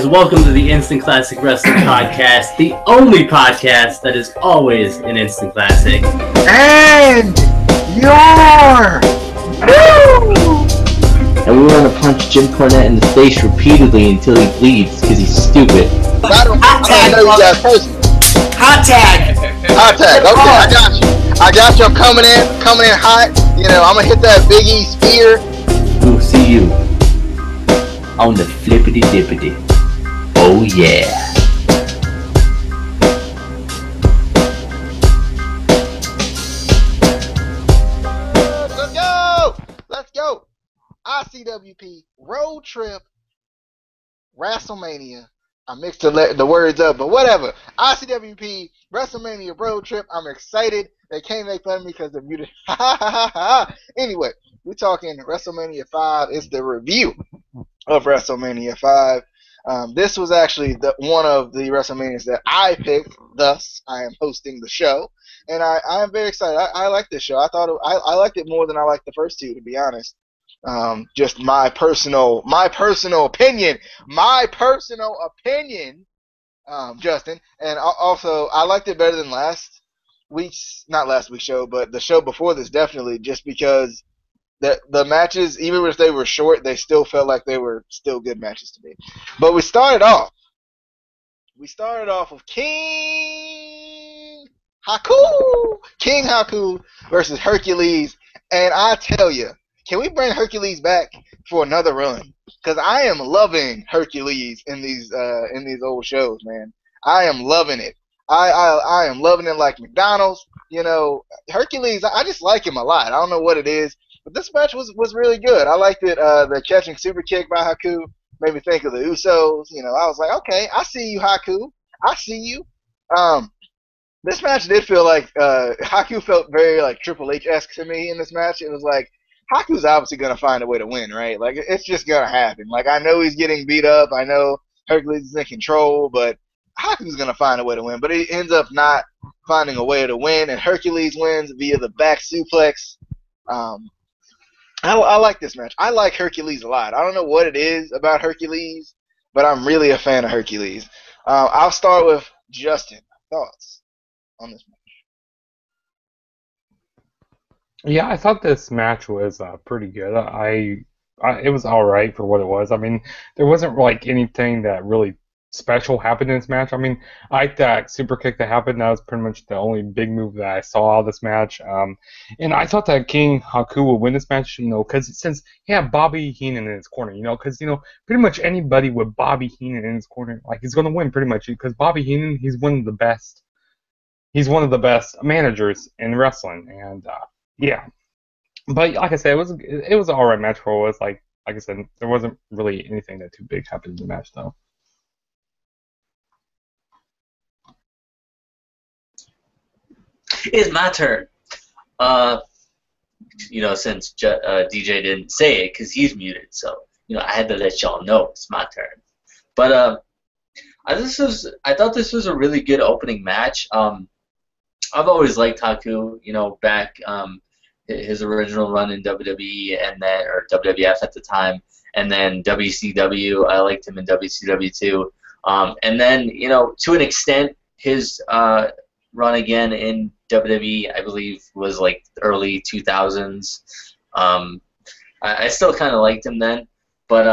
Welcome to the Instant Classic Wrestling Podcast, the only podcast that is always an instant classic. And you're new! And we want to punch Jim Cornette in the face repeatedly until he bleeds because he's stupid. Hot tag! Hot tag! Hot tag, okay, I got you. I got you, I'm coming in hot. You know, I'm gonna hit that Big E spear. We'll see you on the flippity dippity. Oh yeah. Let's go. ICWP Road Trip WrestleMania. I mixed the words up, but whatever. ICWP WrestleMania Road Trip. I'm excited. They can't make fun of me because they're muted. Anyway, we're talking WrestleMania 5. It's the review of WrestleMania 5. This was actually one of the WrestleManias that I picked. Thus, I am hosting the show, and I am very excited. I like this show. I liked it more than I liked the first two, to be honest. Just my personal opinion, Justin. And also, I liked it better than not last week's show, but the show before this, definitely, just because the matches, even if they were short, they still felt like they were still good matches to me. But we started off with King Haku versus Hercules, and I tell you, can we bring Hercules back for another run? Because I am loving Hercules in these old shows, man. I am loving it. I am loving it like McDonald's. You know, Hercules, I just like him a lot. I don't know what it is, but this match was really good. I liked it. The catching super kick by Haku made me think of the Usos. You know, I was like, okay, I see you, Haku. I see you. This match did feel like Haku felt very like Triple H-esque to me in this match. It was like, Haku's obviously going to find a way to win, right? Like, it's just going to happen. Like, I know he's getting beat up. I know Hercules is in control, but Haku's going to find a way to win. But he ends up not finding a way to win, and Hercules wins via the back suplex. I like this match. I like Hercules a lot. I don't know what it is about Hercules, but I'm really a fan of Hercules. I'll start with Justin. Thoughts on this match? Yeah, I thought this match was pretty good. It was all right for what it was. I mean, there wasn't like anything that really special happened in this match. I mean, I like that super kick that happened. That was pretty much the only big move that I saw out of this match. And I thought that King Haku would win this match, you know, because since he had Bobby Heenan in his corner, you know, because, you know, pretty much anybody with Bobby Heenan in his corner, like, he's going to win pretty much, because Bobby Heenan, he's one of the best. He's one of the best managers in wrestling, and yeah. But like I said, it was an alright match for what it was. Like I said, there wasn't really anything that too big happened in the match, though. It's my turn. You know, since DJ didn't say it because he's muted, so you know I had to let y'all know it's my turn. But I thought this was a really good opening match. I've always liked Haku. You know, back his original run in WWE or WWF at the time, and then WCW. I liked him in WCW too. And then, you know, to an extent, his run again in WWE, I believe, was like early 2000s. I still kind of liked him then, but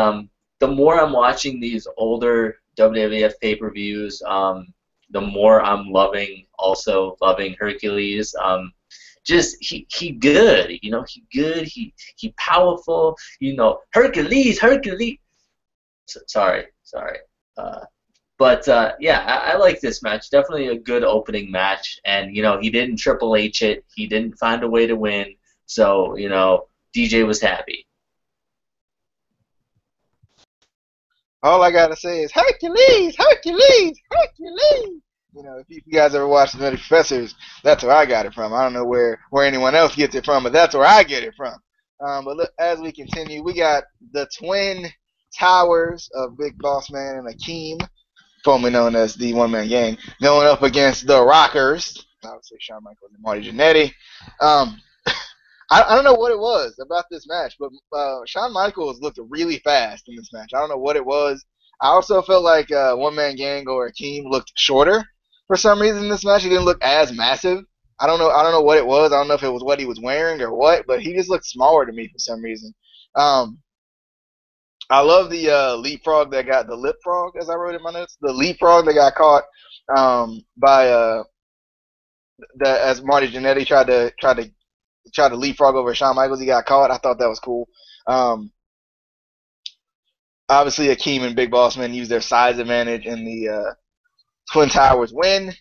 the more I'm watching these older WWF pay-per-views, the more I'm loving Hercules. Just he good, you know, he good, he powerful, you know, Hercules. Sorry. But yeah, I like this match. Definitely a good opening match, and you know, he didn't Triple H it. He didn't find a way to win, so you know, DJ was happy. All I gotta say is Hercules. You know, if you guys ever watched The Nutty Professors, that's where I got it from. I don't know where anyone else gets it from, but that's where I get it from. But look, as we continue, we got the Twin Towers of Big Boss Man and Akeem, formerly known as the One Man Gang, going up against the Rockers. Obviously, Shawn Michaels and Marty Jannetty. I don't know what it was about this match, but Shawn Michaels looked really fast in this match. I don't know what it was. I also felt like One Man Gang or Akeem looked shorter for some reason in this match. He didn't look as massive. I don't know. I don't know what it was. I don't know if it was what he was wearing or what, but he just looked smaller to me for some reason. I love the leapfrog that got the lip frog, as I wrote in my notes. The leapfrog that got caught by as Marty Jannetty tried to leapfrog over Shawn Michaels. He got caught. I thought that was cool. Obviously, Akeem and Big Boss Man used their size advantage in the Twin Towers win.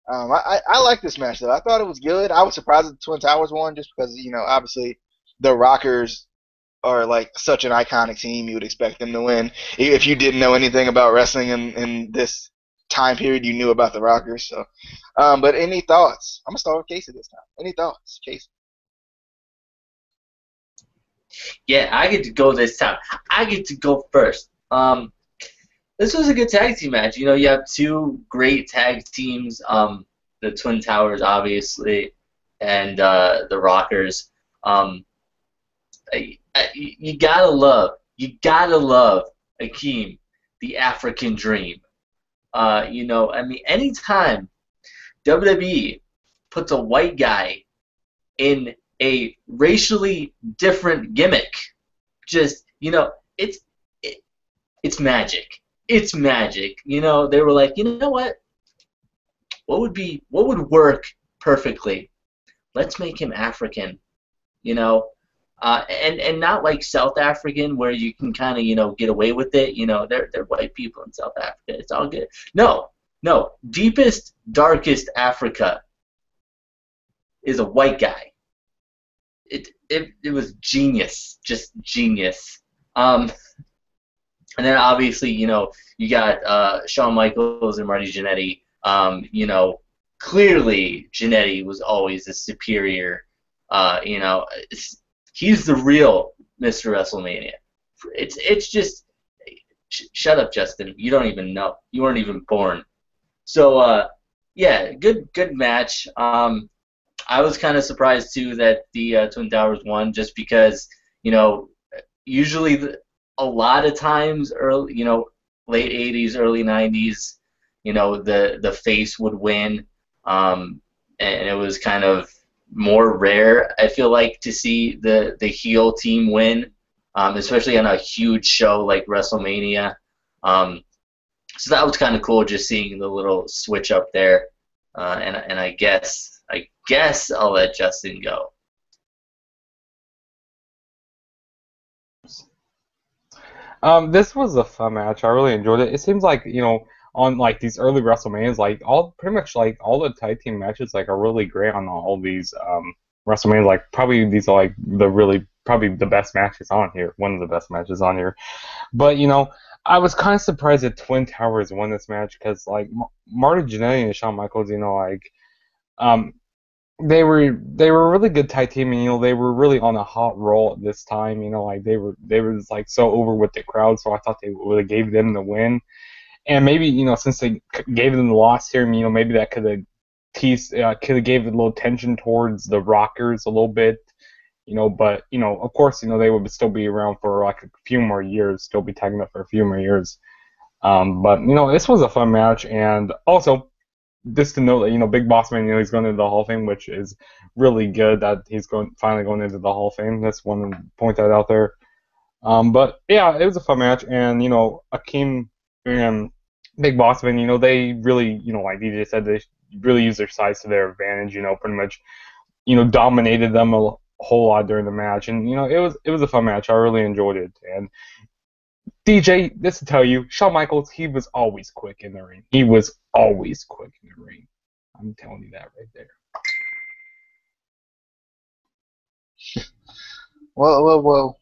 I like this match though. I thought it was good. I was surprised that the Twin Towers won just because obviously the Rockers are like such an iconic team. You would expect them to win. If you didn't know anything about wrestling in this time period, you knew about the Rockers. So, but any thoughts? I'm gonna start with Casey this time. Any thoughts, Casey? Yeah, I get to go this time. I get to go first. This was a good tag team match. You have two great tag teams, the Twin Towers, obviously, and the Rockers. You gotta love Akeem, the African Dream. Anytime WWE puts a white guy in a racially different gimmick, it's magic. It's magic. They were like, what would work perfectly? Let's make him African. And not like South African where you can kind of get away with it. They're white people in South Africa. It's all good. No, deepest, darkest Africa is a white guy. It was genius, just genius. And then obviously you got Shawn Michaels and Marty Jannetty. Clearly Jannetty was always the superior. He's the real Mr. WrestleMania. It's just shut up, Justin. You don't even know. You weren't even born. So yeah, good match. I was kind of surprised too that the Twin Towers won, just because usually a lot of times early late 80s, early 90s, the face would win, and it was kind of more rare, I feel like, to see the heel team win, especially on a huge show like WrestleMania. So that was kind of cool, just seeing the little switch up there. And I guess I'll let Justin go. This was a fun match. I really enjoyed it. It seems like on like these early WrestleManias, like pretty much all the tag team matches are really great on all these WrestleManias. Like probably these are like probably the best matches on here. One of the best matches on here. But I was kind of surprised that Twin Towers won this match because like Marty Jannetty and Shawn Michaels, they were a really good tag team, and they were really on a hot roll at this time. They were like so over with the crowd, so I thought they would have gave them the win. And maybe since they gave them the loss here, maybe that could have gave a little tension towards the Rockers a little bit. But of course, they would still be around for like a few more years, still be tagging up for a few more years. But this was a fun match, and also just to note that Big Boss Man, he's going into the Hall of Fame, which is really good that he's finally going into the Hall of Fame. That's one to point that out there. But yeah, it was a fun match, and Akeem and Big Boss Man, they really, like DJ said, they really used their size to their advantage. Pretty much, dominated them a whole lot during the match, and it was a fun match. I really enjoyed it. And DJ, this to tell you, Shawn Michaels, he was always quick in the ring. He was always quick in the ring. I'm telling you that right there. Well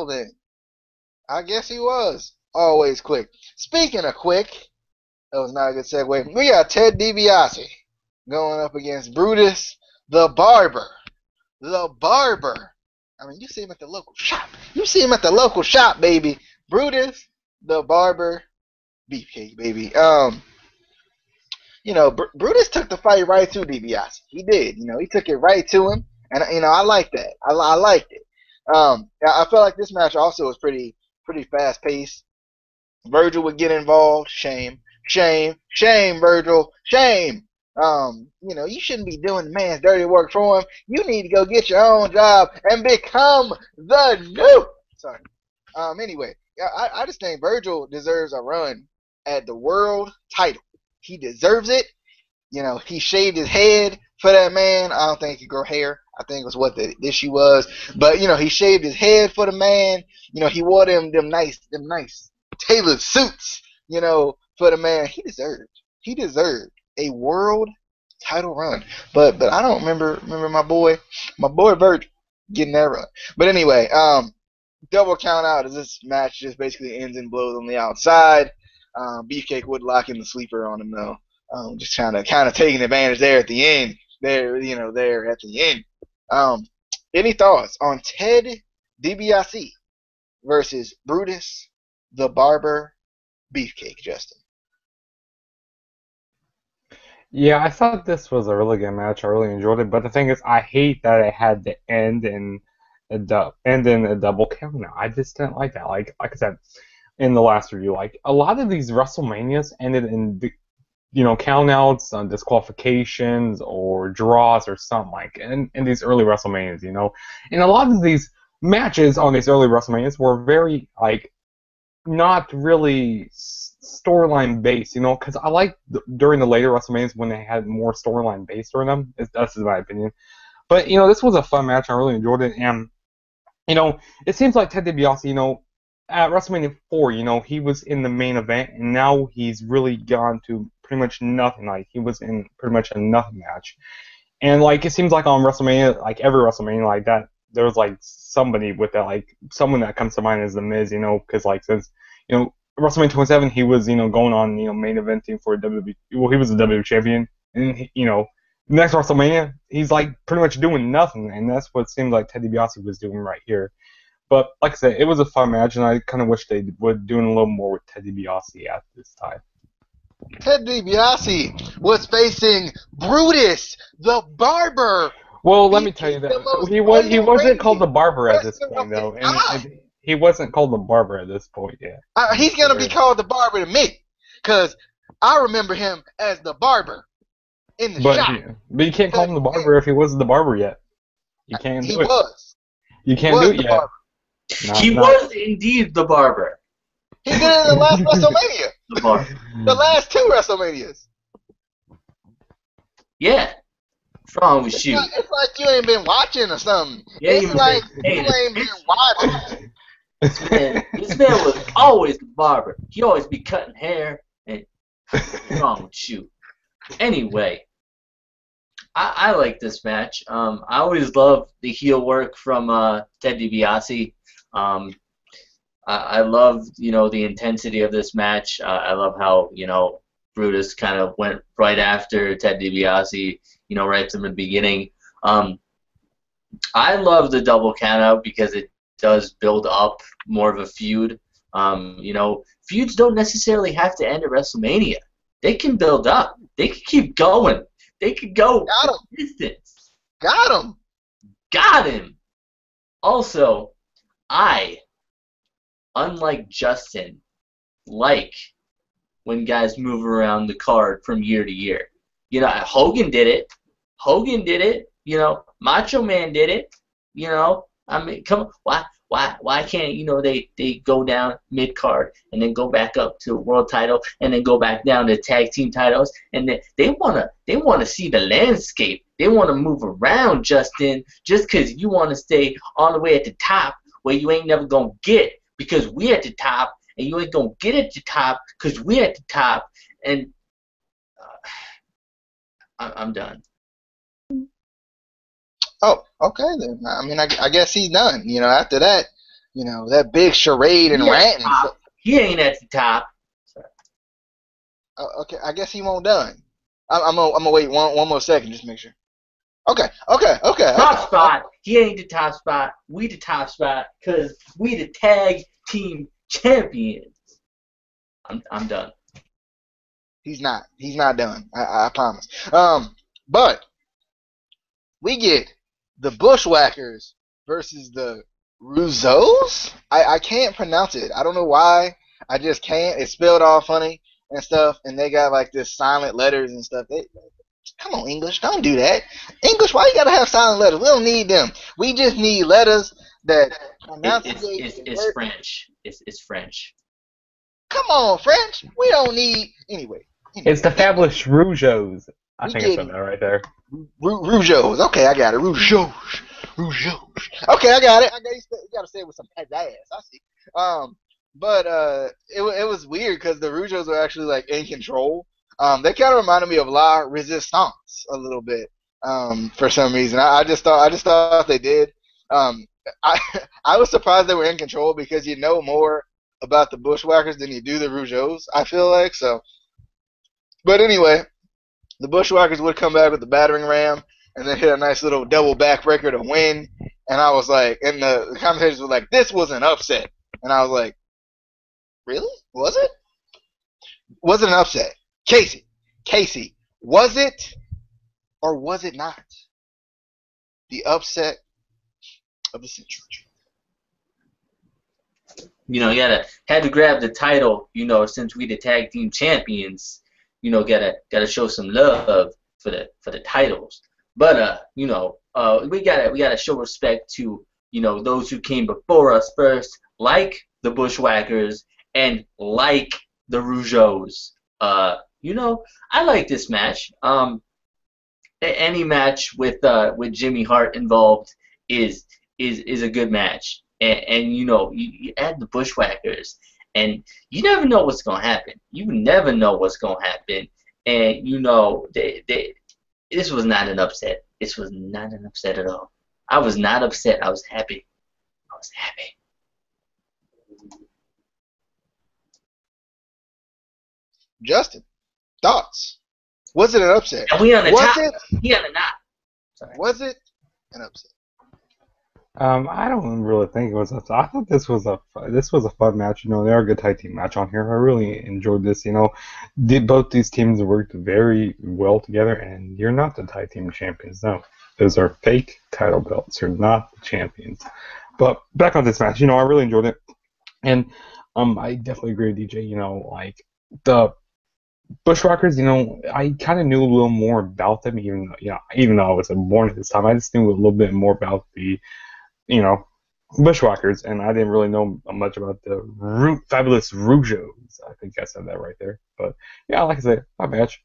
then. I guess he was always quick. Speaking of quick, that was not a good segue. We got Ted DiBiase going up against Brutus the Barber. The Barber. I mean, you see him at the local shop. Baby. Brutus the Barber. Beefcake, baby. Brutus took the fight right to DiBiase. He did. He took it right to him, and I like that. I liked it. I felt like this match also was pretty fast paced. Virgil would get involved. Shame, shame, shame, Virgil, shame. You shouldn't be doing the man's dirty work for him. You need to go get your own job and become the new. Sorry. Anyway, I just think Virgil deserves a run at the world title. He deserves it. He shaved his head for that man. I don't think he could grow hair. I think it was what the issue was. But he shaved his head for the man. He wore them nice tailored suits. For the man. He deserved a world title run. But I don't remember my boy Virgil getting that run. But anyway, double count out as this match just basically ends in blows on the outside. Beefcake would lock in the sleeper on him though. Just kind of taking advantage there at the end. There at the end. Any thoughts on Ted DiBiase versus Brutus the Barber Beefcake, Justin? Yeah, I thought this was a really good match. I really enjoyed it, but the thing is, I hate that it had to end in a double count. Now, I just didn't like that. Like I said in the last review, like a lot of these WrestleManias ended in countouts, disqualifications, or draws or something like in these early WrestleManias. And a lot of these matches on these early WrestleManias were very not really storyline based, because I like during the later WrestleManias when they had more storyline based during them. That's my opinion. But this was a fun match. I really enjoyed it, and it seems like Ted DiBiase, at WrestleMania 4, he was in the main event, and now he's really gone to pretty much nothing. Like he was in pretty much a nothing match, and it seems like on WrestleMania, every WrestleMania like that, there was somebody with that, someone that comes to mind is The Miz, because since WrestleMania 27, he was going on main eventing for WWE. Well, he was the WWE champion, and next WrestleMania, he's pretty much doing nothing, and that's what seemed like Ted DiBiase was doing right here. But like I said, it was a fun match, and I kind of wish they would do a little more with Ted DiBiase at this time. Ted DiBiase was facing Brutus the Barber. Well, let me tell you that he wasn't called the Barber at this point, though, and he wasn't called the Barber at this point yet. He's gonna be called the Barber to me, cause I remember him as the Barber in the shop. But you can't call him the Barber if he wasn't the Barber yet. You can't do it. He was. You can't do it yet. He was indeed the Barber. He did it in the last WrestleMania. The Barber. The last two WrestleManias. Yeah. What's wrong with you? It's like you ain't been watching or something. Yeah, it's like you ain't been watching. This man was always the barber. He always be cutting hair. And what's wrong with you? Anyway, I like this match. I always love the heel work from Ted DiBiase. I love the intensity of this match. I love how Brutus kind of went right after Ted DiBiase. Right from the beginning. I love the double countout because it does build up more of a feud. Feuds don't necessarily have to end at WrestleMania. They can build up. They can keep going. They could go distance. Got him. Also, I, unlike Justin, like when guys move around the card from year to year. Hogan did it. Macho Man did it. I mean, come on. Why can't they go down mid card and then go back up to world title and then go back down to tag team titles, and then they wanna see the landscape. They wanna move around, Justin, just because you wanna stay all the way at the top where you ain't never gonna get, because we at the top, and you ain't gonna get at the top because we at the top, and I'm done. Oh, okay then. I mean, I guess he's done. After that, that big charade and ranting. He ain't at the top. Sorry. Okay, I guess he won't done. I'm gonna wait one more second just to make sure. Okay. Top spot. He ain't the top spot. We the top spot because we the tag team champions. I'm done. He's not done. I promise. But we get the Bushwhackers versus the Russos. I can't pronounce it. I don't know why. I just can't. It's spelled all funny and stuff, and they got like this silent letters and stuff. Come on, English, don't do that. English, why you gotta have silent letters? We don't need them. We just need letters that It's French. It's French. Come on, French. We don't need anyway. It's the fabulous Rougeos. I think I said that right there. Rougeos. Okay, I got it. Rougeos. Okay, I got it. You gotta say it with some ass. I see. But it was weird because the Rougeos were actually like in control. They kind of reminded me of La Resistance a little bit. For some reason, I just thought they did. I was surprised they were in control because you know more about the Bushwhackers than you do the Rougeos. I feel like so. But anyway, the Bushwhackers would come back with the battering ram and then hit a nice little double backbreaker to win. And I was like, and the commentators were like, this was an upset. And I was like, really? Was it? Was it an upset? Casey, was it or was it not the upset of the century? You know, had to grab the title. You know, since we the tag team champions. You know, gotta show some love for the titles. But you know, we gotta show respect to, you know, those who came before us first, like the Bushwhackers and like the Rougeos. You know, I like this match. Any match with Jimmy Hart involved is a good match. And you know, you add the Bushwhackers, and you never know what's gonna happen. You never know what's gonna happen. And you know, this was not an upset. This was not an upset at all. I was not upset. I was happy. I was happy. Justin, thoughts? Was it an upset? And we on the was top. It, he on the top. Sorry. Was it an upset? I don't really think it was upset. I thought this was a fun match. You know, they're a good tag team match on here. I really enjoyed this. You know, both these teams worked very well together. And you're not the tag team champions. No, those are fake title belts. You're not the champions. But back on this match, you know, I really enjoyed it. And I definitely agree with DJ. You know, like the Bushwhackers, you know, I kind of knew a little more about them, even though I wasn't born at this time. I just knew a little bit more about the, you know, Bushwhackers, and I didn't really know much about the fabulous Rougeos. I think I said that right there. But yeah, like I said, my match.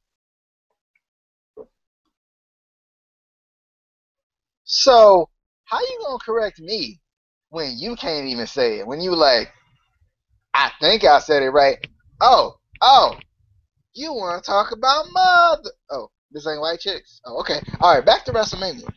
So how you gonna correct me when you can't even say it? When you like, I think I said it right. Oh, you want to talk about mother? Oh, this ain't white chicks. Oh, okay. All right, back to WrestleMania.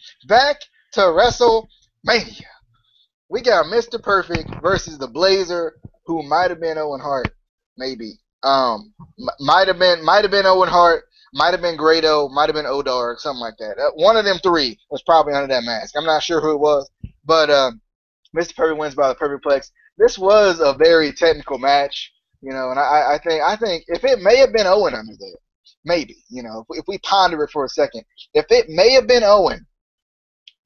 We got Mr. Perfect versus the Blazer, who might have been Owen Hart, maybe. Might have been Owen Hart, might have been Grado, might have been Odar, something like that. One of them three was probably under that mask. I'm not sure who it was, but Mr. Perfect wins by the Perfect Plex. This was a very technical match, you know, and I think if it may have been Owen under there, maybe, you know, if we ponder it for a second, if it may have been Owen,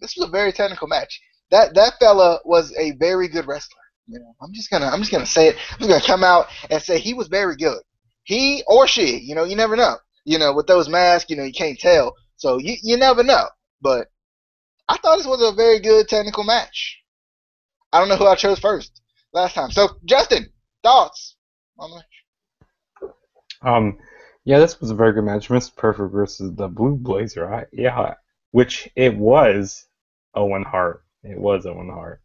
this was a very technical match. That fella was a very good wrestler. You know, I'm just gonna say it. I'm just gonna come out and say he was very good. He or she, you know, you never know. You know, with those masks, you know, you can't tell. So you never know. But I thought this was a very good technical match. I don't know who I chose first last time. So Justin, thoughts on the match? Yeah, this was a very good match. Mr. Perfect versus the Blue Blazer. Which it was Owen Hart. It was Owen Hart.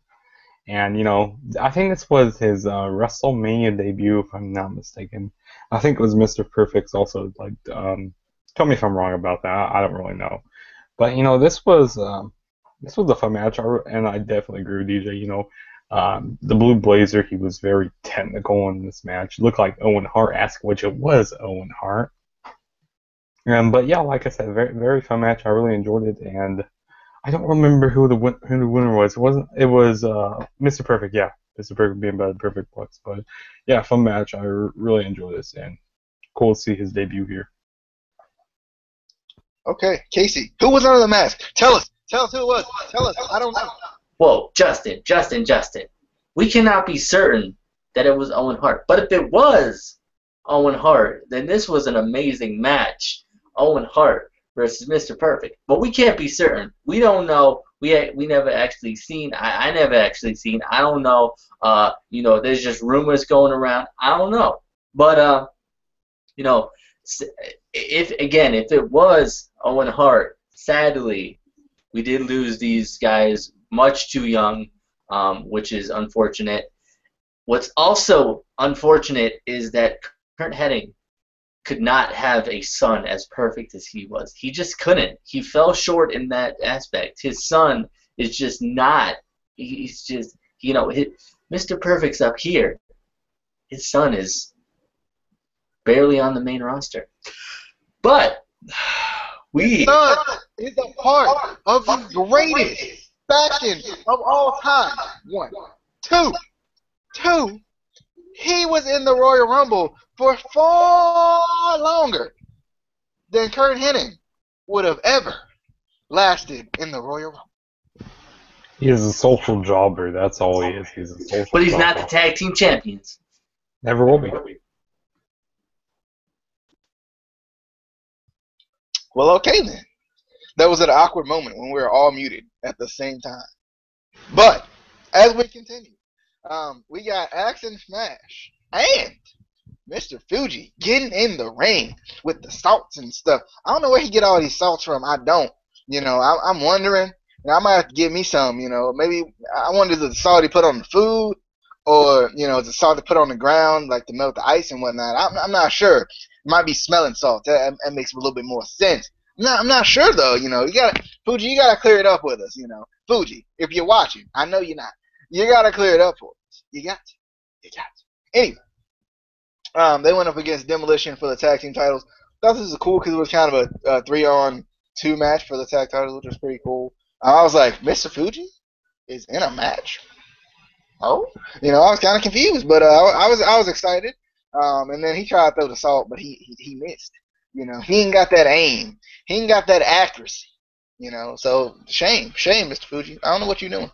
And, you know, I think this was his WrestleMania debut, if I'm not mistaken. I think it was Mr. Perfect's also, like, tell me if I'm wrong about that. I don't really know. But, you know, this was a fun match, and I definitely agree with DJ. You know, the Blue Blazer, he was very technical in this match. It looked like Owen Hart-esque, which it was Owen Hart. But, yeah, like I said, very, very fun match. I really enjoyed it, and I don't remember who the winner was. It was Mr. Perfect, yeah. Mr. Perfect being by the Perfect Plex. But yeah, fun match. I really enjoyed this, and cool to see his debut here. Okay, Casey, who was under the mask? Tell us who it was. Tell us. I don't know. Whoa, Justin. We cannot be certain that it was Owen Hart. But if it was Owen Hart, then this was an amazing match. Owen Hart versus Mr. Perfect. But we can't be certain. We don't know. We never actually seen. I never actually seen. I don't know. There's just rumors going around. I don't know. But if it was Owen Hart, sadly, we did lose these guys much too young, which is unfortunate. What's also unfortunate is that Kurt Hennig could not have a son as perfect as he was. He just couldn't. He fell short in that aspect. His son is just not. He's just, Mr. Perfect's up here. His son is barely on the main roster. But His son is a part of the greatest faction of all time. 1. 2. He was in the Royal Rumble for far longer than Kurt Hennig would have ever lasted in the Royal Rumble. He is a social jobber. That's all he is. He's a social But he's jobber. not the tag team champions. Never will be. Well, okay then. That was an awkward moment when we were all muted at the same time. But as we continue, we got Axe and Smash and Mr. Fuji getting in the ring with the salts and stuff. I don't know where he get all these salts from. I don't. I'm wondering. I might have to get me some. Maybe I wonder is it the salt he put on the food, or is it salt he put on the ground like to melt the ice and whatnot. I'm not sure. It might be smelling salt. That makes a little bit more sense. I'm not sure though. Fuji, you gotta clear it up with us. Fuji, if you're watching, I know you're not. You gotta clear it up for us. You got to. Anyway, they went up against Demolition for the tag team titles. Thought this was cool because it was kind of a 3-on-2 match for the tag titles, which was pretty cool. I was like, Mr. Fuji is in a match. Oh, I was kind of confused, but I was excited. And then he tried to throw the salt, but he missed. He ain't got that aim. He ain't got that accuracy. So shame, Mr. Fuji. I don't know what you're doing.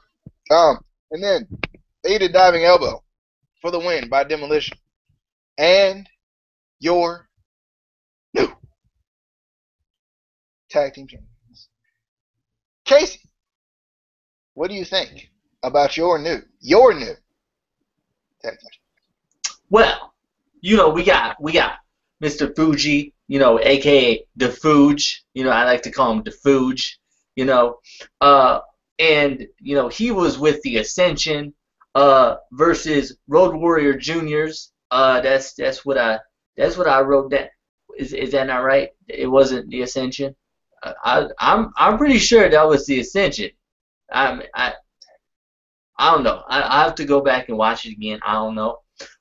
And then they did diving elbow for the win by Demolition. And your new tag team champions. Casey, what do you think about your new tag team? Well, we got Mr. Fuji, aka the Fuge. I like to call him the Fuge. And he was with the Ascension versus Road Warrior Juniors. That's what I wrote down. Is that not right? It wasn't the Ascension. I'm pretty sure that was the Ascension. I don't know. I have to go back and watch it again. I don't know,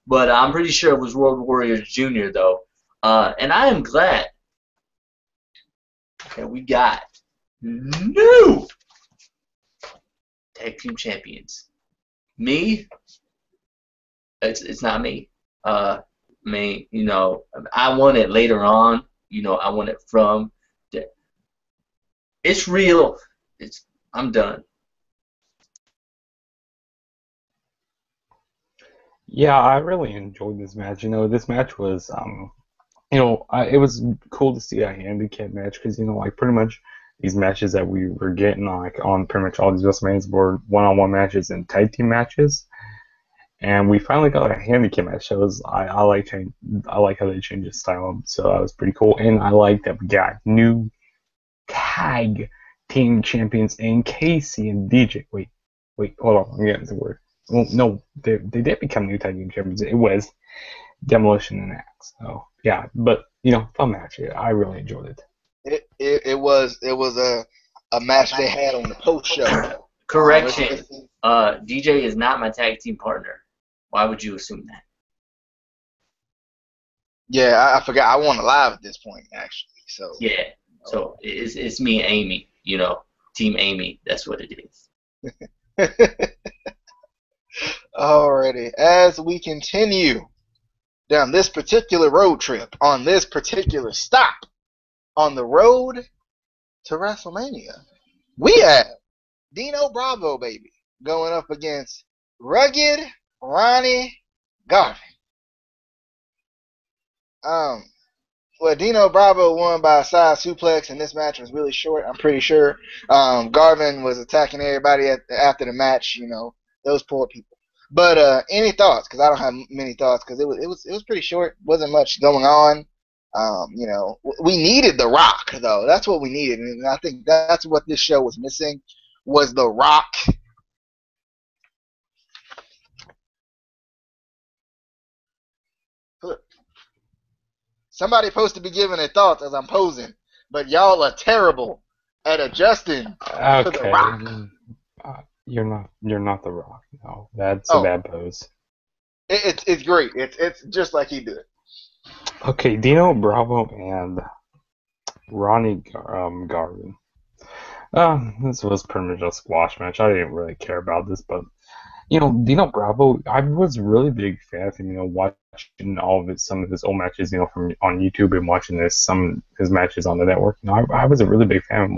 but I'm pretty sure it was Road Warrior Junior though. And I am glad that we got new tag team champions. Me, it's not me. I want it later on. I want it from. It's real. I'm done. Yeah, I really enjoyed this match. This match was, it was cool to see a handicap match because, pretty much these matches that we were getting on pretty much all these WrestleManias were one-on-one matches and tag team matches. And we finally got a handicap match. So I like how they changed the style up. So that was pretty cool. And I like that we got new tag team champions in Casey and DJ. Wait, hold on. I'm getting the word. Well, no, they did become new tag team champions. It was Demolition and Axe. So yeah, but fun match. Yeah, I really enjoyed it. It was a match they had on the post show. Correction. DJ is not my tag team partner. Why would you assume that? Yeah, I forgot. I want to live at this point actually. So yeah. So it's me and Amy. Team Amy. That's what it is. Alrighty, as we continue down this particular road trip, on this particular stop, on the road to WrestleMania, we have Dino Bravo, baby, going up against Rugged Ronnie Garvin. Well, Dino Bravo won by a side suplex, and this match was really short. I'm pretty sure. Garvin was attacking everybody after the match. Those poor people. But any thoughts? Because I don't have many thoughts. Because it was pretty short. Wasn't much going on. We needed The Rock though. That's what we needed, and I think that's what this show was missing. Was The Rock. Somebody supposed to be giving their thoughts as I'm posing, but y'all are terrible at adjusting to The Rock. You're not The Rock. No, that's a bad pose. It's great. It's just like he did. Okay, Dino Bravo and Ronnie Garvin. This was pretty much a squash match. I didn't really care about this, but Dino Bravo, I was really big fan of him. Watching some of his old matches, from on YouTube and watching some of his matches on the network. I was a really big fan of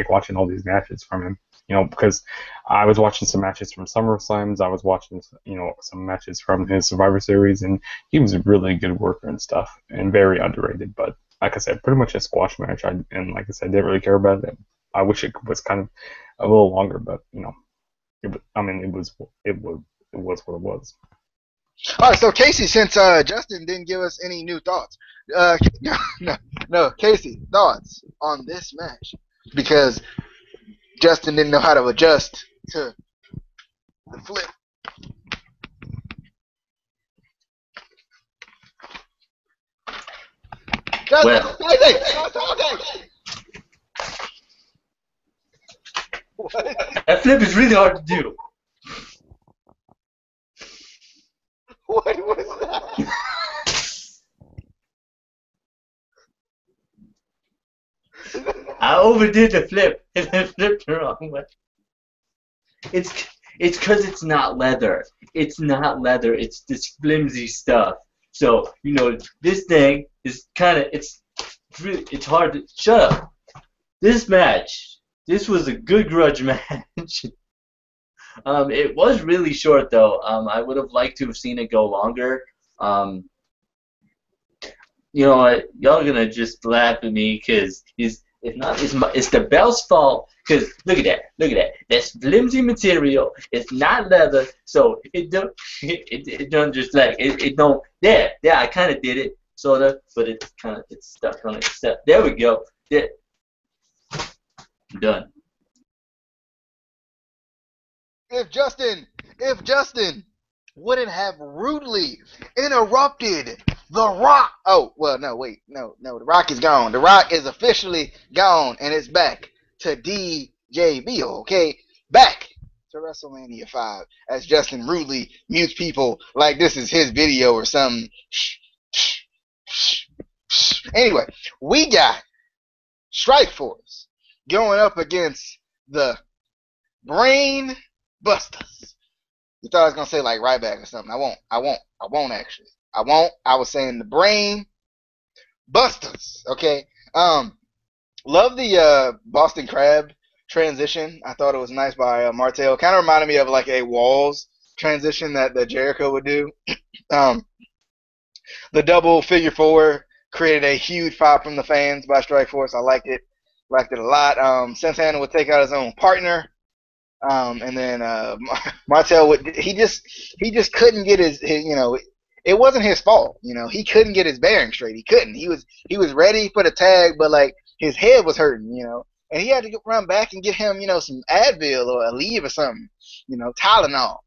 watching all these matches from him. Because I was watching some matches from SummerSlams, I was watching some matches from his Survivor Series, and he was a really good worker and stuff, and very underrated. But like I said, pretty much a squash match. And like I said, didn't really care about it. I wish it was kind of a little longer, but it was what it was. All right, so Casey, since Justin didn't give us any new thoughts, no, Casey, thoughts on this match, because Justin didn't know how to adjust to the flip. Justin, hey. What? That flip is really hard to do. What was that? I overdid the flip and then flipped the wrong way. It's because it's not leather. It's not leather. It's this flimsy stuff. So this thing is it's hard to shut up. This match. This was a good grudge match. It was really short though. I would have liked to have seen it go longer. You know what? Y'all gonna just laugh at me because it's the belt's fault. Because look at that. That's flimsy material. It's not leather, so it don't just it don't. There. I kind of did it, sorta, but it's stuck on its step. There we go. Yeah. I'm done. If Justin wouldn't have rudely interrupted The Rock. Oh, well, no, wait. No. The Rock is gone. The Rock is officially gone, and it's back to DJB, okay? Back to WrestleMania 5, as Justin rudely mutes people like this is his video or something. Anyway, we got Strike Force going up against the Brain Busters. You thought I was gonna say like Ryback or something. I won't actually. I won't. I was saying the Brain Busters. Okay. Love the Boston Crab transition. I thought it was nice by Martel. Kind of reminded me of like a Walls transition that Jericho would do. The double figure four created a huge pop from the fans by Strike Force. I liked it. Liked it a lot. Santana would take out his own partner. And then Martel he just couldn't get his it wasn't his fault, he couldn't get his bearing straight. He couldn't. He was ready for the tag, but like his head was hurting, and he had to run back and get him, some Advil or Aleve or something, Tylenol,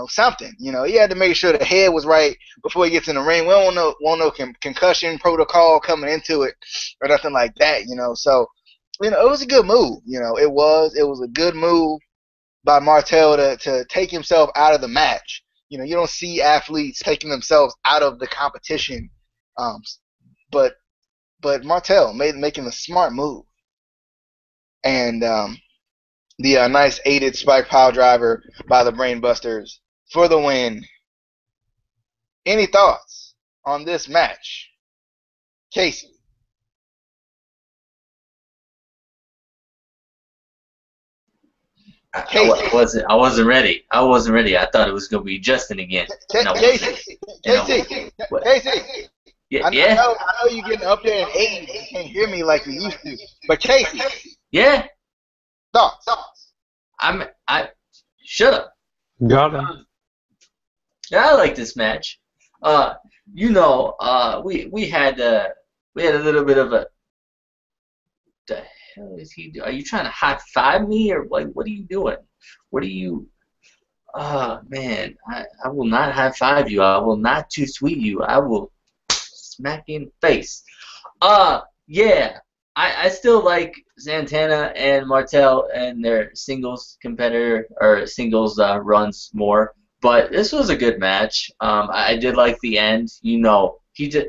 something, he had to make sure the head was right before he gets in the ring. We don't want no concussion protocol coming into it or nothing like that, so it was a good move, it was a good move by Martel to take himself out of the match. You don't see athletes taking themselves out of the competition, but Martel making a smart move, and the nice aided spike pile driver by the Brainbusters for the win. Any thoughts on this match, Casey? I wasn't ready. I wasn't ready. I thought it was gonna be Justin again. Casey, What? Casey. Yeah, I yeah, know you getting up there in age. You can't hear me like you used to. But Casey, yeah. thoughts. I shut up. Got him. Yeah, I like this match. We had a little bit of a. The hell is he doing? Are you trying to high five me or what are you doing? What are you? Man, I will not high five you. I will not too sweet you. I will smack you in the face. Yeah. I still like Santana and Martel and their singles competitor or singles runs more, but this was a good match. I did like the end. He just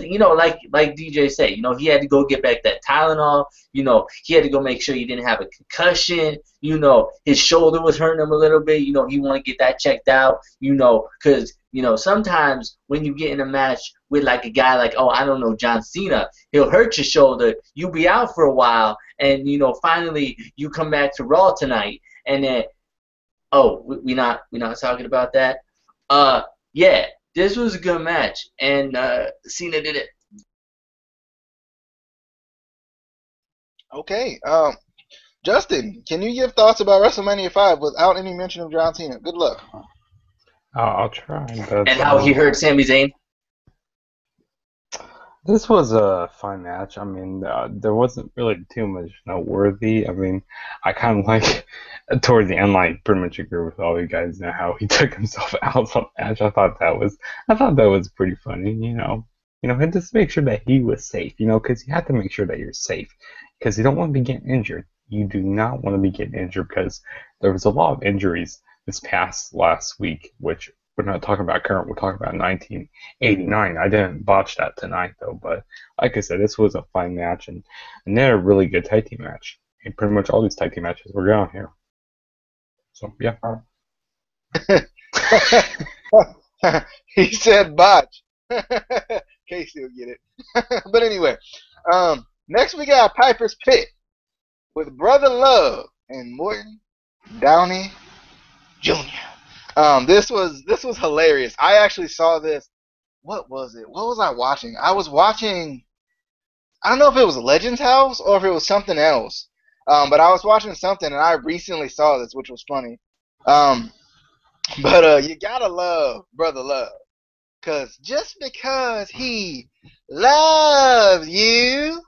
like DJ said, he had to go get back that Tylenol. He had to go make sure he didn't have a concussion. His shoulder was hurting him a little bit. He want to get that checked out. Because sometimes when you get in a match with like a guy like, I don't know, John Cena, he'll hurt your shoulder. You'll be out for a while, and finally you come back to Raw tonight, and then we're not talking about that. Yeah, this was a good match, and Cena did it. Okay. Justin, can you give thoughts about WrestleMania 5 without any mention of John Cena? Good luck. I'll try. But, And how he hurt Sami Zayn. This was a fun match. I mean, there wasn't really too much noteworthy. I mean, I kind of like toward the end, like pretty much agree with all you guys know how he took himself out of the match. I thought that was pretty funny. And just make sure that he was safe. Because you have to make sure that you're safe, because you don't want to be getting injured. You do not want to be getting injured, because there was a lot of injuries this past last week, which we're not talking about current, we're talking about 1989. I didn't botch that tonight, though, but like I said, this was a fun match, and they're a really good tag team match. And pretty much all these tag team matches were going here. So, yeah. He said botch. Casey will get it. But anyway, next we got Piper's Pit with Brother Love and Morton Downey Jr. This was hilarious. I actually saw this. What was it? What was I watching? I was watching. I don't know if it was Legends House or if it was something else. But I was watching something, and I recently saw this, which was funny. But you gotta love Brother Love, cause just because he loves you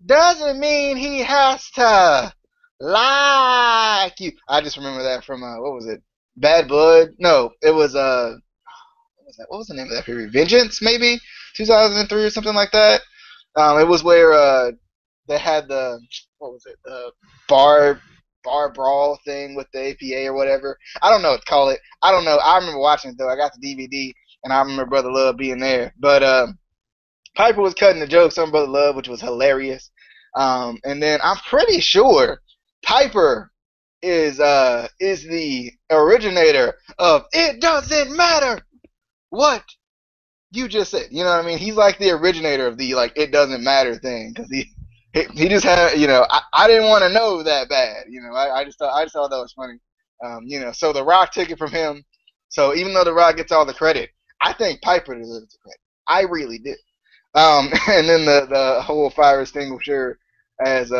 doesn't mean he has to like you. I just remember that from what was it? Bad Blood? No, it was what was the name of that period? Vengeance, maybe 2003 or something like that. It was where they had the bar brawl thing with the APA or whatever. I don't know what to call it. I don't know. I remember watching it though. I got the DVD and I remember Brother Love being there. But Piper was cutting the jokes on Brother Love, which was hilarious. And then I'm pretty sure Piper is the originator of "It Doesn't Matter What You Just Said." You know what I mean? He's like the originator of the "It Doesn't Matter" thing, because he just had, I didn't want to know that bad. I just thought that was funny. So The Rock took it from him. So even though The Rock gets all the credit, I think Piper deserves the credit. I really did. And then the whole fire extinguisher as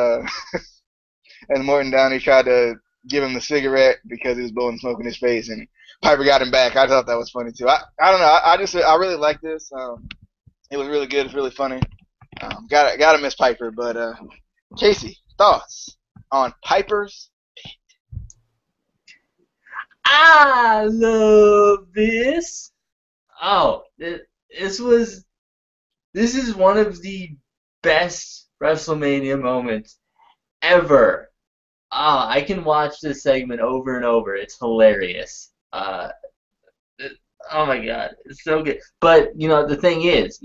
Morton Downey tried to give him the cigarette because he was blowing smoke in his face, and Piper got him back. I thought that was funny too. I don't know. I really like this. It was really good. It's really funny. Gotta miss Piper. But Casey, thoughts on Piper's Pit? I love this. Oh, this is one of the best WrestleMania moments ever. I can watch this segment over and over. It's hilarious. Oh my God, it's so good. But the thing is,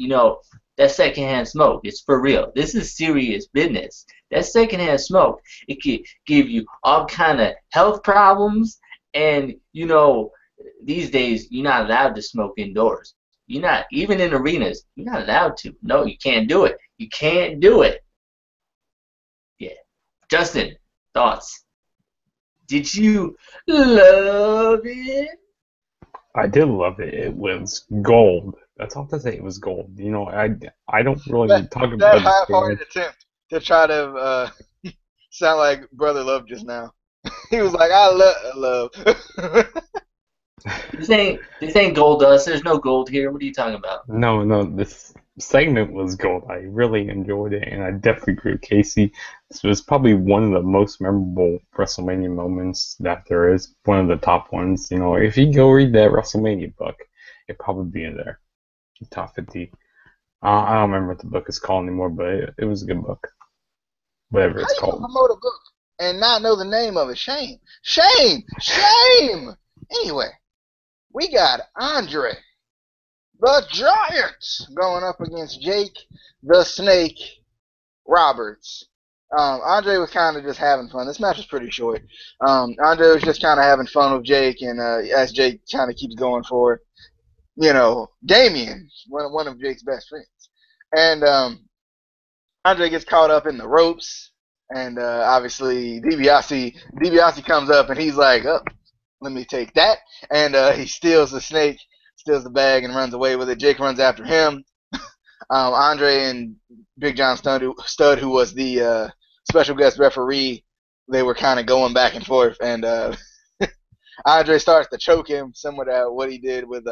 that secondhand smoke, it's for real. This is serious business. That secondhand smoke, it could give you all kind of health problems, and these days you're not allowed to smoke indoors. You're not, even in arenas, you're not allowed to. No, you can't do it. You can't do it. Yeah. Justin, thoughts? Did you love it? I did love it. It was gold. That's all to say. It was gold. You know, I don't really That, talk that about this very half-hearted much. attempt to try to sound like Brother Love just now. He was like, I love. This ain't gold dust. There's no gold here. What are you talking about? No, no, this segment was gold. I really enjoyed it, and I definitely agree with Casey. This was probably one of the most memorable WrestleMania moments that there is. One of the top ones. You know, if you go read that WrestleMania book, it'd probably be in there. Top 50. I don't remember what the book is called anymore, but it was a good book. Whatever How it's you gonna called. promote a book and not know the name of it? Shame, shame, shame. Anyway, we got Andre the Giant going up against Jake the Snake Roberts. Andre was kind of just having fun. This match was pretty short. Andre was just kind of having fun with Jake, and as Jake kind of keeps going for, Damien, one of Jake's best friends. And Andre gets caught up in the ropes, and obviously DiBiase comes up, and he's like, "Oh, let me take that," and he steals the snake, steals the bag, and runs away with it. Jake runs after him. Andre and Big John Studd, who was the special guest referee, they were kind of going back and forth, and Andre starts to choke him, similar to what he did with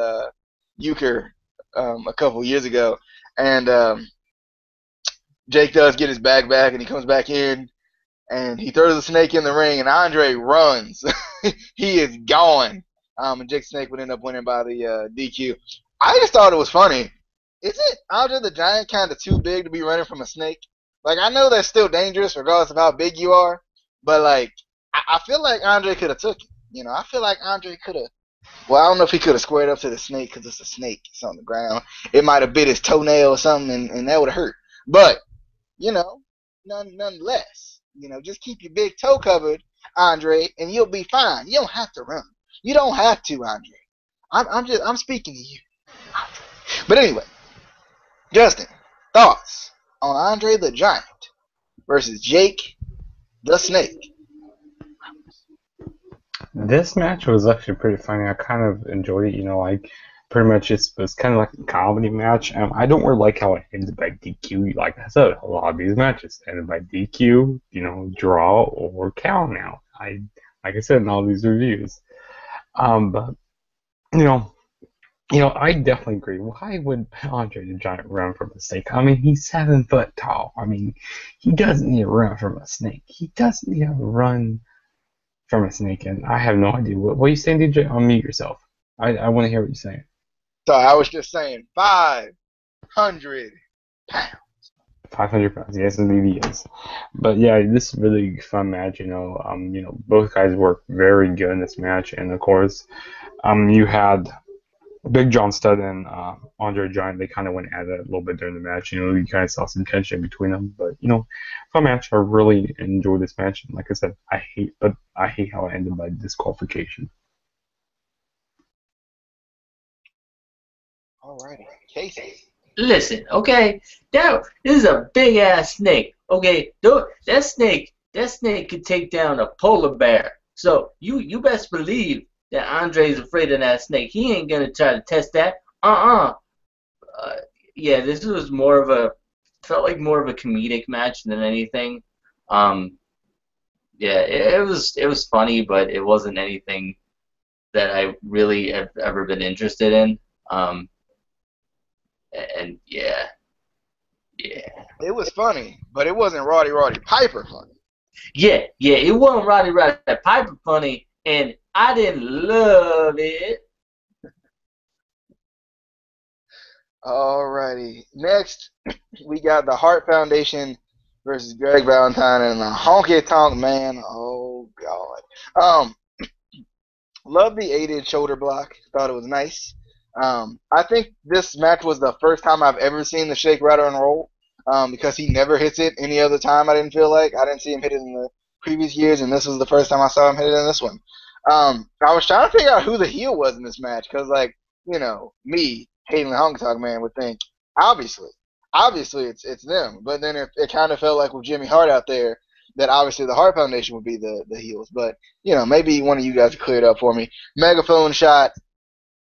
Euchre a couple years ago, and Jake does get his bag back, and he comes back in, and he throws the snake in the ring, and Andre runs. He is gone. And Jake Snake would end up winning by the DQ. I just thought it was funny. Isn't Andre the Giant kind of too big to be running from a snake? Like, I know that's still dangerous regardless of how big you are, but, like, I feel like Andre could have took it. I feel like Andre could have. Well, I don't know if he could have squared up to the snake because it's a snake. It's on the ground. It might have bit his toenail or something, and that would have hurt. But nonetheless, just keep your big toe covered, Andre, and you'll be fine. You don't have to run. You don't have to, Andre. I'm speaking to you. But anyway, Justin, thoughts on Andre the Giant versus Jake the Snake? This match was actually pretty funny. I kind of enjoyed it. Like pretty much it was kind of like a comedy match. I don't really like how it ended by DQ. Like I said, a lot of these matches ended by DQ, draw or count out. Like I said in all these reviews. But I definitely agree. Why would Andre the Giant run from a snake? I mean, he's 7 foot tall. I mean, he doesn't need to run from a snake. He doesn't need to run from a snake, and I have no idea. What are you saying, DJ? Unmute yourself. I want to hear what you're saying. So I was just saying 500 pounds. 500 pounds, yes, indeed he is. But yeah, this is a really fun match. Both guys worked very good in this match, and of course, you had Big John Studd and Andre Giant. They kind of went at it a little bit during the match. You kind of saw some tension between them. But fun match. I really enjoyed this match. And like I said, I hate how it ended by disqualification. Alrighty, Casey. Listen, okay, this is a big ass snake. Okay, that snake could take down a polar bear. So you best believe that Andre's afraid of that snake. He ain't gonna try to test that. Yeah, this was felt like more of a comedic match than anything. Yeah, it was funny, but it wasn't anything that I really have ever been interested in. And yeah. It was funny, but it wasn't Roddy Piper funny. Yeah, it wasn't Roddy Piper funny, and I didn't love it. Alrighty. Next, we got the Hart Foundation versus Greg Valentine and the Honky Tonk Man. Oh God. Love the 8-inch shoulder block. Thought it was nice. I think this match was the first time I've ever seen the Shake, Rattle, and Roll. Because he never hits it any other time. I didn't see him hit it in the previous years, and this was the first time I saw him hit it in this one. I was trying to figure out who the heel was in this match, because, me hating the Honky Tonk Man would think, obviously it's them. But then it kind of felt like with Jimmy Hart out there, that obviously the Hart Foundation would be the heels. But, maybe one of you guys could clear it up for me. Megaphone shot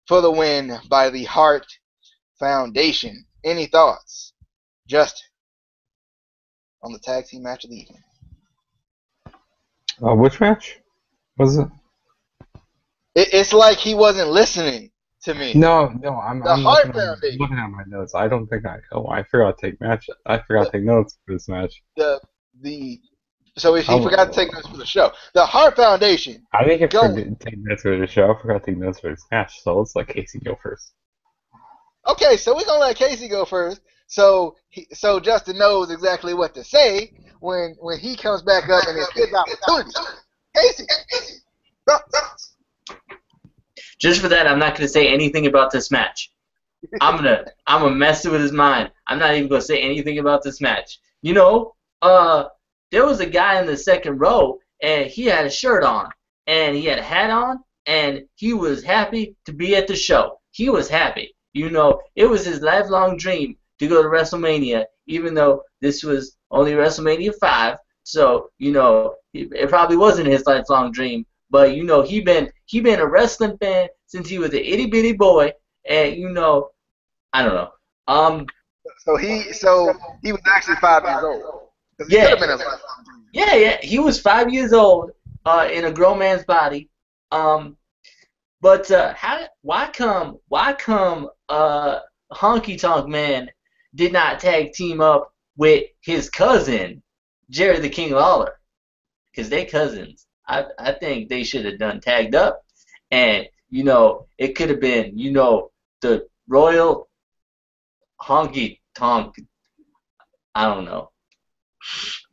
for the win by the Hart Foundation. Any thoughts, Justin, on the tag team match of the evening? Which match was it? It's like he wasn't listening to me. No, I'm Hart looking at my notes. I don't think I forgot to take to take notes for this match. So he forgot to take notes for the show. The Hart Foundation. I think I forgot to take notes for the show. I forgot to take notes for this match. So let's let Casey go first. Okay, so we're gonna let Casey go first. So Justin knows exactly what to say when he comes back up and it's his opportunity. Casey. Just for that, I'm not gonna say anything about this match. I'm gonna mess with his mind. I'm not even gonna say anything about this match. There was a guy in the second row, and he had a shirt on, and he had a hat on, and he was happy to be at the show. He was happy. It was his lifelong dream to go to WrestleMania, even though this was only WrestleMania 5. So, it probably wasn't his lifelong dream. But, he been a wrestling fan since he was an itty-bitty boy, and, I don't know. So he was actually 5 years old. Yeah. Yeah, he was 5 years old in a grown man's body. But why come Honky Tonk Man did not tag team up with his cousin, Jerry the King Lawler? Because they cousins. I think they should have done tagged up. And, it could have been, the Royal Honky Tonk, I don't know.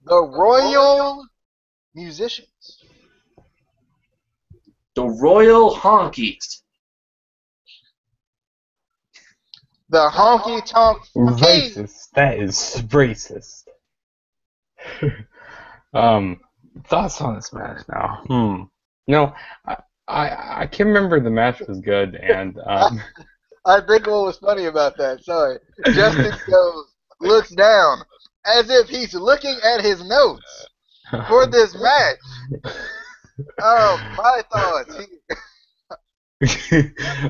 The Royal Musicians. The Royal Honkies. The Honky Tonk Racist. That is racist. Thoughts on this match now? I can't remember the match was good, and I think what was funny about that, sorry, Justin looks down as if he's looking at his notes for this match. My thoughts.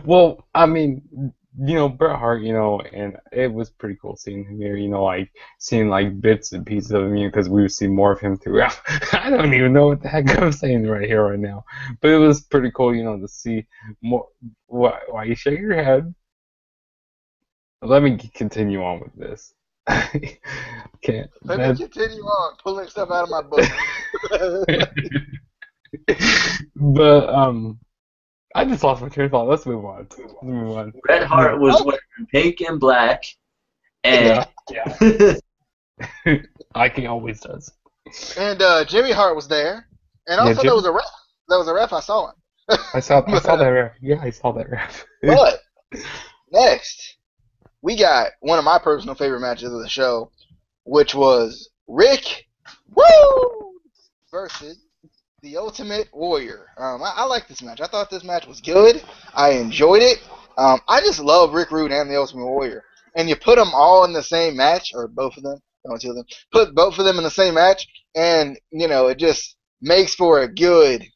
Well, I mean, Bret Hart, and it was pretty cool seeing him here, seeing bits and pieces of him, because we would see more of him throughout. I don't even know what the heck I'm saying right here, right now. But it was pretty cool, to see more. Why you shake your head? Let me continue on with this. Can't. Let me continue on pulling stuff out of my book. But I just lost my train of thought. Let's move on. Bret Hart was wearing pink and black, and yeah. Like he always does. And Jimmy Hart was there, and also there was a ref. There was a ref. I saw him. I saw that ref. Yeah, I saw that ref. But next, we got one of my personal favorite matches of the show, which was Rick versus the Ultimate Warrior. I like this match. I thought this match was good. I enjoyed it. I just love Rick Rude and the Ultimate Warrior. And you put them all in the same match, or both of them, don't two of them. Put both of them in the same match, and it just makes for a good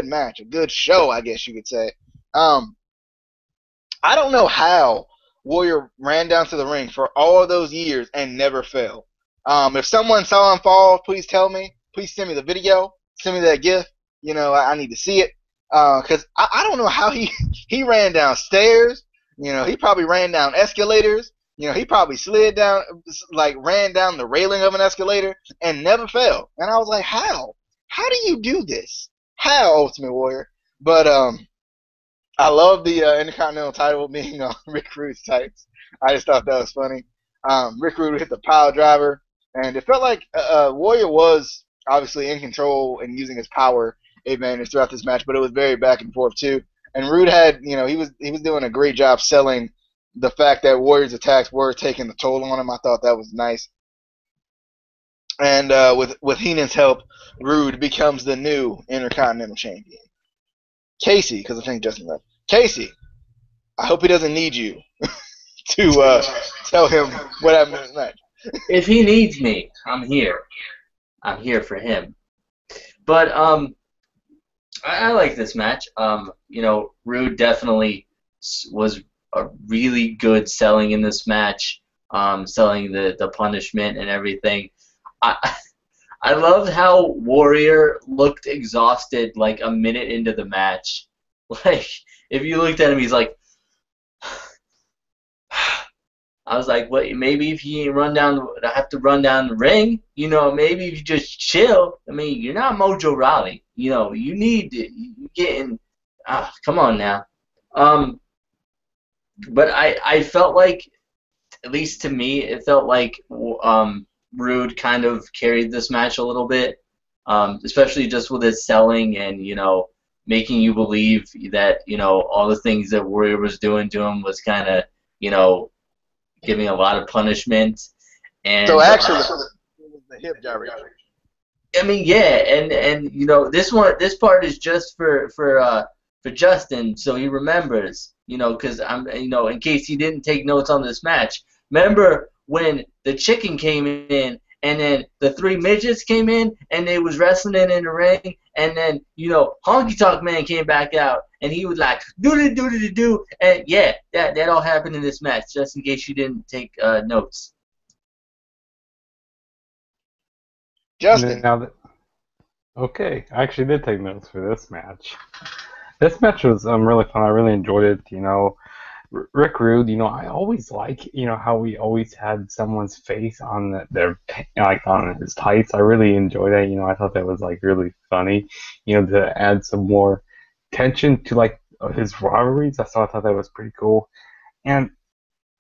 match, a good show, I guess you could say. I don't know how Warrior ran down to the ring for all of those years and never fell. If someone saw him fall, please tell me. Please send me the video. Send me that GIF. I need to see it. Because I don't know how he ran down stairs. He probably ran down escalators. He probably slid down, ran down the railing of an escalator and never fell. And I was like, how? How do you do this? How, Ultimate Warrior? But I love the Intercontinental title being on Rick Rude's tights. I just thought that was funny. Rick Rude hit the pile driver, and it felt like Warrior was obviously in control and using his power advantage throughout this match, but it was very back and forth too. And Rude had, he was doing a great job selling the fact that Warrior's attacks were taking the toll on him. I thought that was nice. And with Heenan's help, Rude becomes the new Intercontinental Champion. Casey, because I think Justin left. Casey, I hope he doesn't need you to tell him what happened in this match. If he needs me, I'm here. I'm here for him. But I like this match. Rude definitely was a really good selling in this match, selling the punishment and everything. I I loved how Warrior looked exhausted like a minute into the match. Like if you looked at him, he's like. I was like, what? Maybe if you have to run down the ring, maybe if you just chill. I mean, you're not Mojo Rawley. You need to. You getting. Come on now. But I felt like, at least to me, it felt like Rude kind of carried this match a little bit, especially just with his selling and making you believe that all the things that Warrior was doing to him was kind of giving a lot of punishment. And So actually, it was the hip gyration. I mean, yeah, and this part is just for Justin, so he remembers, because in case he didn't take notes on this match. Remember when the chicken came in, and then the three midgets came in, and they was wrestling in the ring, and then Honky Tonk Man came back out, and he was like do, and yeah, that all happened in this match. Just in case you didn't take notes. Justin. Okay, I actually did take notes for this match. This match was really fun. I really enjoyed it. Rick Rude, I always like, how he always had someone's face on on his tights. I really enjoyed that. I thought that was like really funny. To add some more tension to like his rivalries. I thought that was pretty cool. And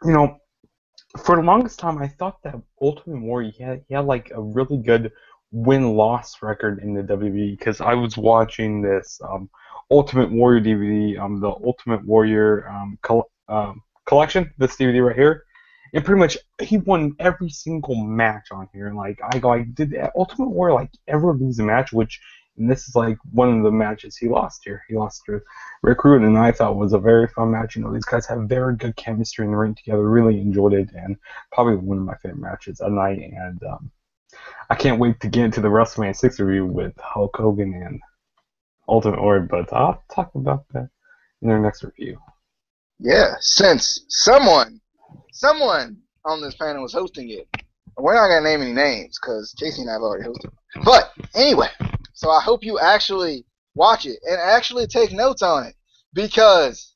for the longest time, I thought that Ultimate Warrior he had like a really good win-loss record in the WWE because I was watching this Ultimate Warrior DVD, the Ultimate Warrior collection, this DVD right here, and pretty much he won every single match on here. And like I go, like, did Ultimate Warrior like ever lose a match? And this is like one of the matches he lost here. He lost to Rick Rude, and I thought it was a very fun match. These guys have very good chemistry in the ring together. Really enjoyed it, and probably one of my favorite matches of the night. And I can't wait to get into the WrestleMania 6 review with Hulk Hogan and Ultimate Warrior, but I'll talk about that in our next review. Yeah, since someone on this panel was hosting it, we're not going to name any names because Casey and I have already hosted it. But anyway, so I hope you actually watch it and actually take notes on it because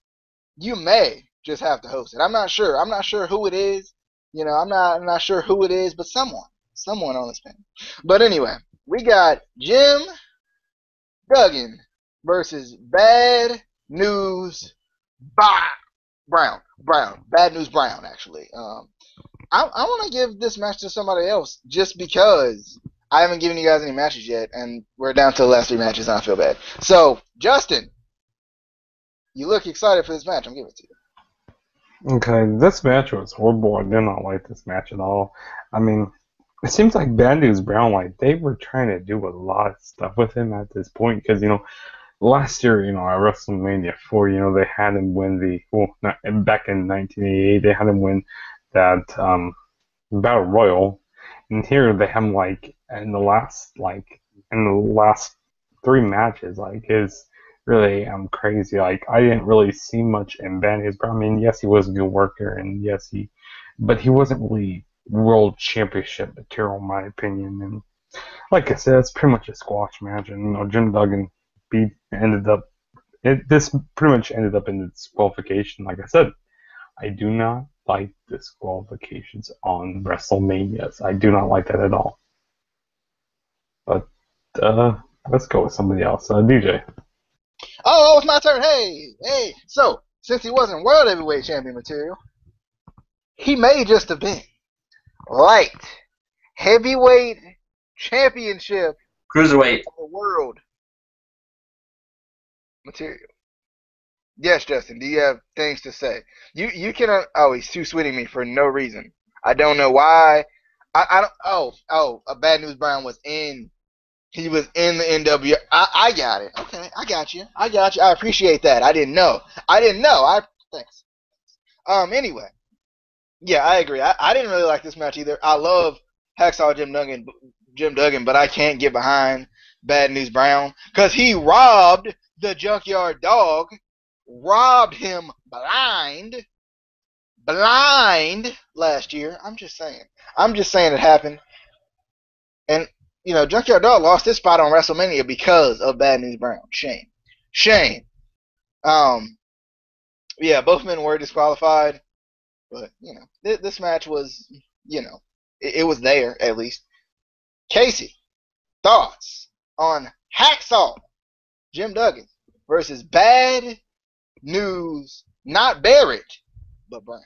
you may just have to host it. I'm not sure. I'm not sure who it is. I'm not sure who it is, but someone on this panel. But anyway, we got Jim Duggan versus Bad News Brown. Bad News Brown, actually. I want to give this match to somebody else just because I haven't given you guys any matches yet, and we're down to the last 3 matches, and I feel bad. So, Justin, you look excited for this match. I'm giving it to you. Okay, this match was horrible. I did not like this match at all. I mean, it seems like Bad News Brown, like, they were trying to do a lot of stuff with him at this point, because, last year, at WrestleMania 4, they had him win back in 1988, they had him win that Battle Royal, and here they have him, like, in the last 3 matches, like, is really crazy. Like, I didn't really see much in Bad News Brown. I mean, yes, he was a good worker, and yes, but he wasn't really world championship material, in my opinion. And like I said, it's pretty much a squash match, and Jim Duggan this pretty much ended up in disqualification. Like I said, I do not like disqualifications on WrestleManias. I do not like that at all. But let's go with somebody else. DJ. Oh, it's my turn. Hey. So, since he wasn't World Heavyweight Champion material, he may just have been Light Heavyweight Championship Cruiserweight. of the World material. Yes, Justin, do you have things to say? You cannot. Oh, he's too sweeting me for no reason. I don't know why. I don't. A Bad News Brown was in. He was in the NW. I got it. Okay, I got you. I appreciate that. I didn't know. Thanks. Anyway, yeah, I agree. I didn't really like this match either. I love Hacksaw Jim Duggan, but I can't get behind Bad News Brown, because he robbed the Junkyard Dog, robbed him blind last year. I'm just saying it happened. And, Junkyard Dog lost his spot on WrestleMania because of Bad News Brown. Shame. Yeah, both men were disqualified, but, this match was, it was there, at least. Casey, thoughts on Hacksaw Jim Duggan versus Bad News, not Barrett, but Brown.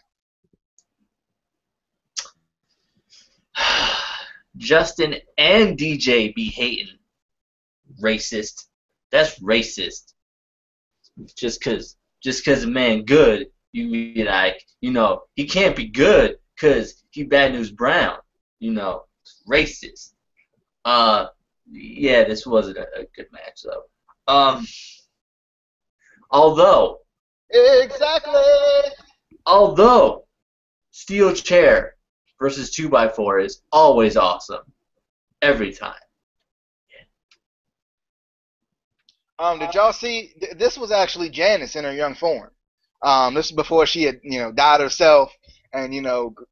Justin and DJ be hating. Racist. That's racist. Just cause a man good, you be like, he can't be good cause he Bad News Brown. Racist. Yeah, this wasn't a good match though. Although steel chair versus 2x4 is always awesome. Every time. Did y'all see? This was actually Janice in her young form. This was before she had, dyed herself and,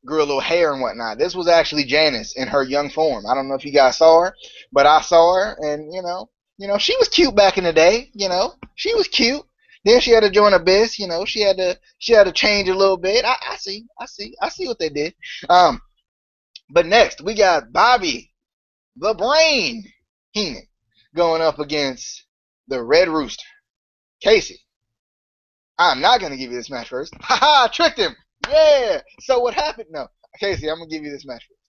grew a little hair and whatnot. This was actually Janice in her young form. I don't know if you guys saw her, but I saw her, and, she was cute back in the day. She was cute. Then she had to join Abyss. She had to change a little bit. I see what they did. But next we got Bobby the Brain Heenan going up against the Red Rooster. Casey, I'm not gonna give you this match first. Haha, I tricked him. Yeah. So what happened? No, Casey, I'm gonna give you this match first.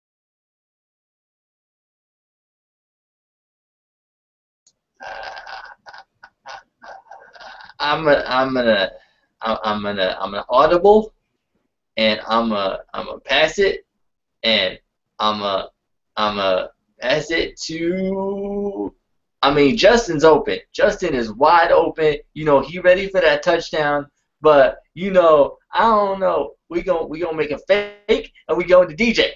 I'm gonna audible, and I'm gonna pass it, and I'm gonna pass it to. Justin's open. Justin is wide open. He ready for that touchdown, but I don't know. We gonna make a fake, and we going to DJ.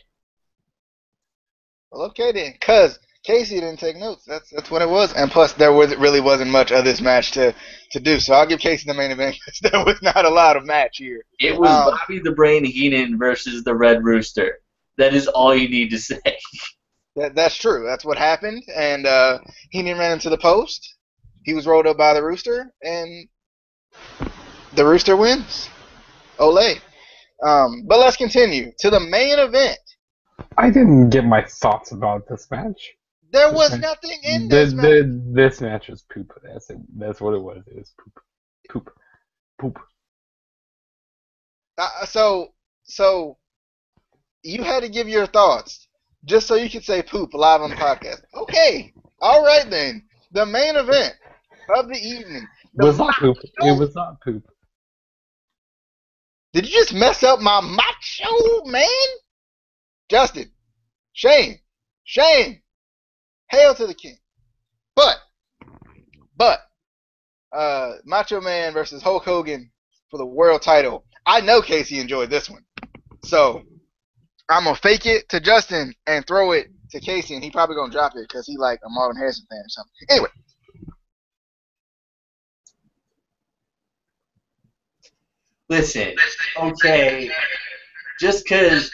Well, okay then, cause Casey didn't take notes. That's what it was, and plus there really wasn't much of this match to do. So I'll give Casey the main event because there was not a lot of match here. It was Bobby the Brain Heenan versus the Red Rooster. That is all you need to say. That's true. That's what happened, and Heenan ran into the post. He was rolled up by the Rooster, and the Rooster wins. Ole. But let's continue to the main event. I didn't get my thoughts about this match. There was nothing in this match. This match was poop. That's it. That's what it was. It was poop. So you had to give your thoughts just so you could say poop live on the podcast. Okay. All right then. The main event of the evening. It was not poop. It was not poop. Did you just mess up my macho man? Justin. Shame. Hail to the king. But Macho Man versus Hulk Hogan for the world title. I know Casey enjoyed this one. So I'm going to fake it to Justin and throw it to Casey, and he probably going to drop it because he like a Marlon Harrison fan or something. Anyway. Listen, okay, just because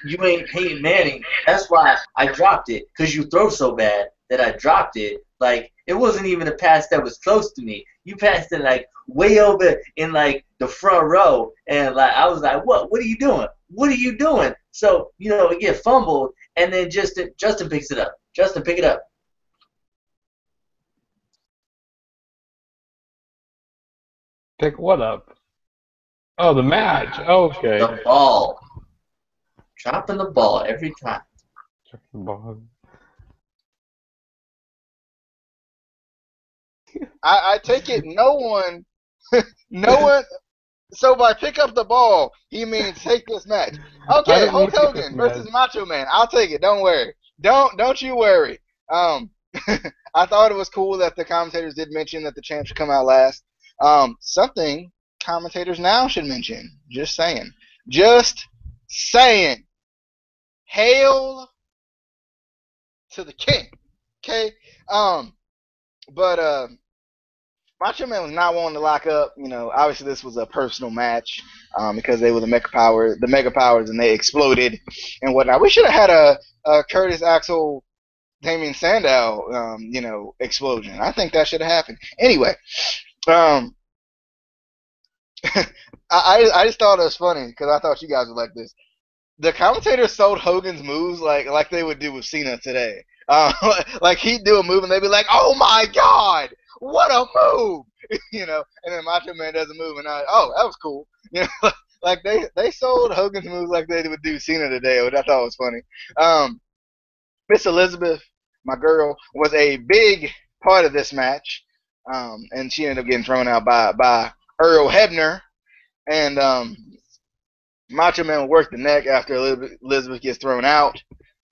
you ain't Peyton Manning, that's why I dropped it, because you throw so bad that I dropped it. Like, it wasn't even a pass that was close to me. You passed it, like, way over in, like, the front row, and, like, I was like, what are you doing? What are you doing? So, it get fumbled, and then Justin picks it up. Justin, pick it up. Pick what up? Oh, the match. Okay. The ball. Dropping the ball every time. Dropping the ball. I take it no one. So by pick up the ball, he means take this match. Okay, Hulk Hogan versus Macho Man. I'll take it. Don't worry. Don't you worry. I thought it was cool that the commentators did mention that the champ should come out last. Something commentators now should mention. Just saying. Hail to the king. Okay. But Macho Man was not wanting to lock up. You know, obviously this was a personal match because they were the Mega Powers, and they exploded and whatnot. We should have had a Curtis Axel, Damien Sandow, explosion. I think that should have happened. Anyway, um, I just thought it was funny because I thought you guys would like this. The commentators sold Hogan's moves like they would do with Cena today. Like he'd do a move and they'd be like, "Oh my God, what a move!" And then Macho Man does a move and "Oh, that was cool." Like they sold Hogan's moves like they would do Cena today, which I thought was funny. Miss Elizabeth, my girl, was a big part of this match, and she ended up getting thrown out by Earl Hebner, and Macho Man will work the neck after Elizabeth gets thrown out.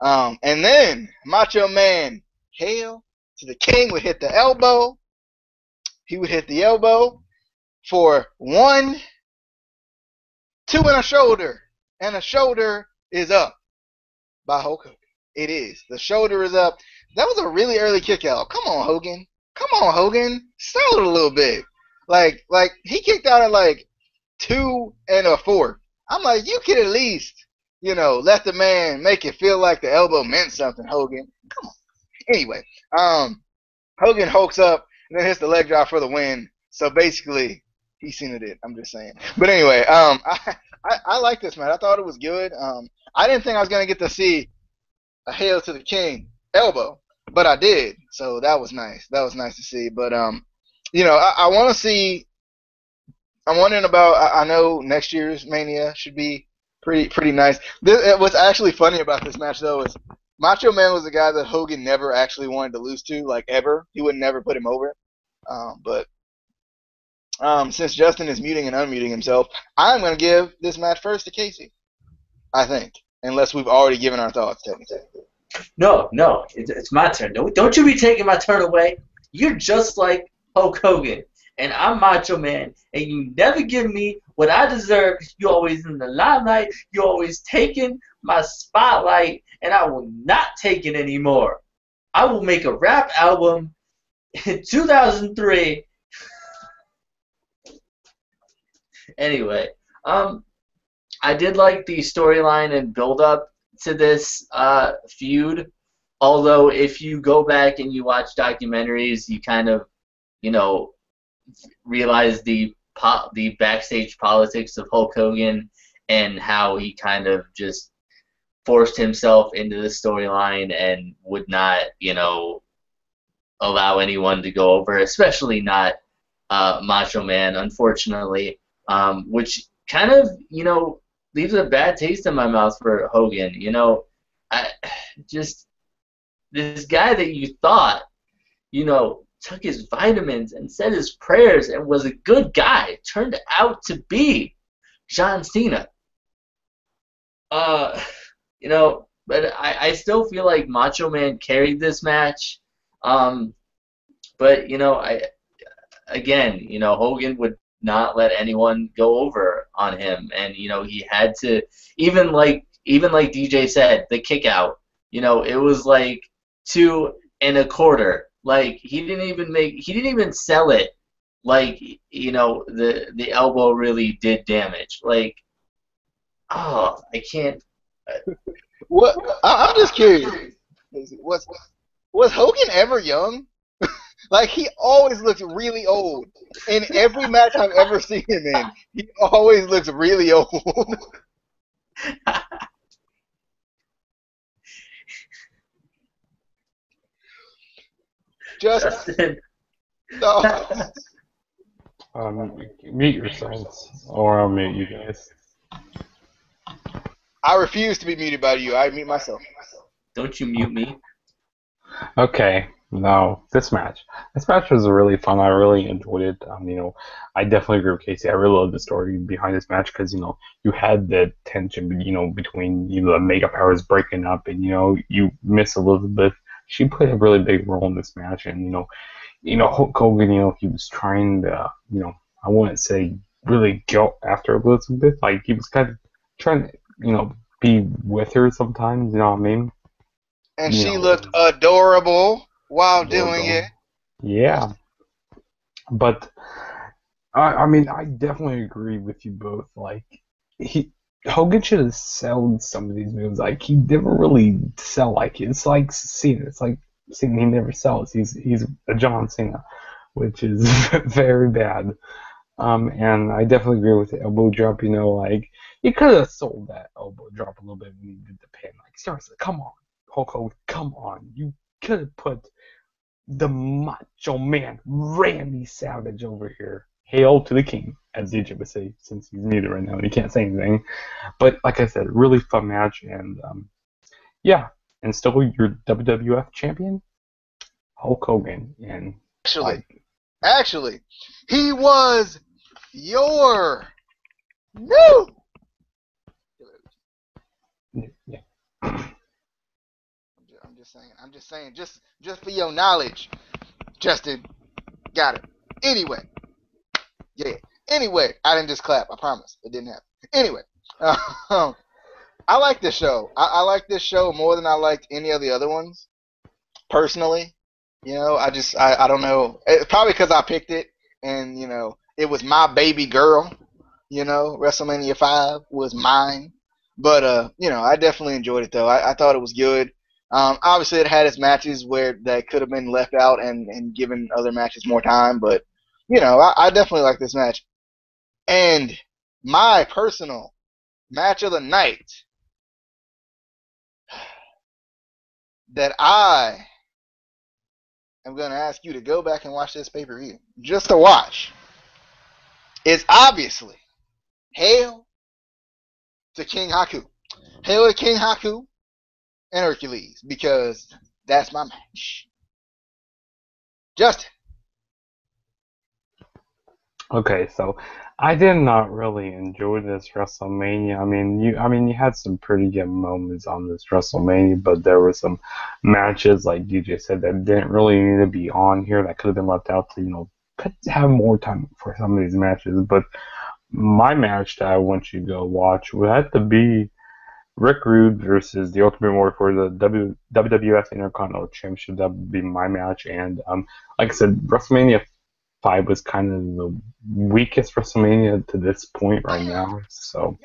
And then Macho Man, hail to the king, would hit the elbow. He would hit the elbow for 1, 2, and a shoulder. And a shoulder is up by Hulk Hogan. It is. The shoulder is up. That was a really early kick out. Come on, Hogan. Come on, Hogan. Sell it a little bit. Like he kicked out at like 2 and a 4. I'm like, you could at least, let the man make it feel like the elbow meant something, Hogan. Come on. Anyway, Hogan hulks up and then hits the leg drop for the win. So basically, he seen it. I'm just saying. But anyway, I like this, man. I thought it was good. I didn't think I was gonna get to see a hail to the king elbow, but I did. So that was nice. That was nice to see. But I want to see. I'm wondering about. I know next year's Mania should be pretty nice. What's actually funny about this match though is Macho Man was a guy that Hogan never actually wanted to lose to, like ever. He would never put him over. But since Justin is muting and unmuting himself, I'm going to give this match first to Casey. I think, unless we've already given our thoughts technically. No, it's my turn. Don't you be taking my turn away. You're just like Hulk Hogan. And I'm Macho Man, and you never give me what I deserve. You're always in the limelight. You're always taking my spotlight, and I will not take it anymore. I will make a rap album in 2003. Anyway, I did like the storyline and build-up to this feud. Although, if you go back and you watch documentaries, you kind of, realize the backstage politics of Hulk Hogan and how he kind of just forced himself into the storyline and would not, allow anyone to go over, especially not Macho Man, unfortunately, which kind of, leaves a bad taste in my mouth for Hogan. This guy that you thought, took his vitamins and said his prayers and was a good guy, turned out to be John Cena. But I still feel like Macho Man carried this match. But Hogan would not let anyone go over on him, and he had to, even like DJ said, the kick out. It was like 2 1/4. Like he didn't even sell it. Like the elbow really did damage. Like, I can't. What? I'm just curious. Was Hogan ever young? Like he always looks really old. In every match I've ever seen him in, he always looks really old. Justin. No. Mute yourselves, or I'll mute you guys. I refuse to be muted by you. I mute myself. Don't you mute me. Okay, no, this match was really fun. I really enjoyed it. I definitely agree with Casey. I really love the story behind this match because you had the tension, between the Mega Powers breaking up, and you miss Elizabeth. She played a really big role in this match, and Hulk Hogan, he was trying to, I wouldn't say really go after Elizabeth. Like he was kind of trying to, be with her sometimes. You know what I mean? And she looked adorable while doing it. Yeah. But I mean, I definitely agree with you both. Like, Hogan should have sold some of these moves. Like, he didn't really sell like it. It's like Cena. It's like Cena. He never sells. He's a John Cena, which is very bad. And I definitely agree with the elbow drop. You know, like you could have sold that elbow drop a little bit when you did the pin. Like, seriously, come on, Hulk Hogan, come on. You could have put the Macho Man Randy Savage over here. Hail to the king, as DJ would say, since he's muted right now and he can't say anything. But like I said, really fun match, and yeah, and still your WWF champion, Hulk Hogan, and Actually, he was your new. Yeah. I'm just saying, just for your knowledge, Justin. Got it. Anyway. Yeah. Anyway, I didn't just clap. I promise. It didn't happen. Anyway, I like this show. I like this show more than I liked any of the other ones, personally. You know, I don't know. It's probably because I picked it, and, you know, it was my baby girl. You know, WrestleMania 5 was mine. But, you know, I definitely enjoyed it, though. I thought it was good. Obviously, it had its matches where that could have been left out and given other matches more time, but you know, I definitely like this match. And my personal match of the night that I am going to ask you to go back and watch this pay-per-view, just to watch, is obviously Hail to King Haku. Hail to King Haku and Hercules, because that's my match. Justin. Okay, so I did not really enjoy this WrestleMania. I mean, you had some pretty good moments on this WrestleMania, but there were some matches, like DJ said, that didn't really need to be on here. That could have been left out to, you know, have more time for some of these matches. But my match that I want you to go watch would have to be Rick Rude versus the Ultimate Warrior for the WWF Intercontinental Championship. That would be my match. And like I said, WrestleMania 5 was kind of the weakest WrestleMania to this point right now. So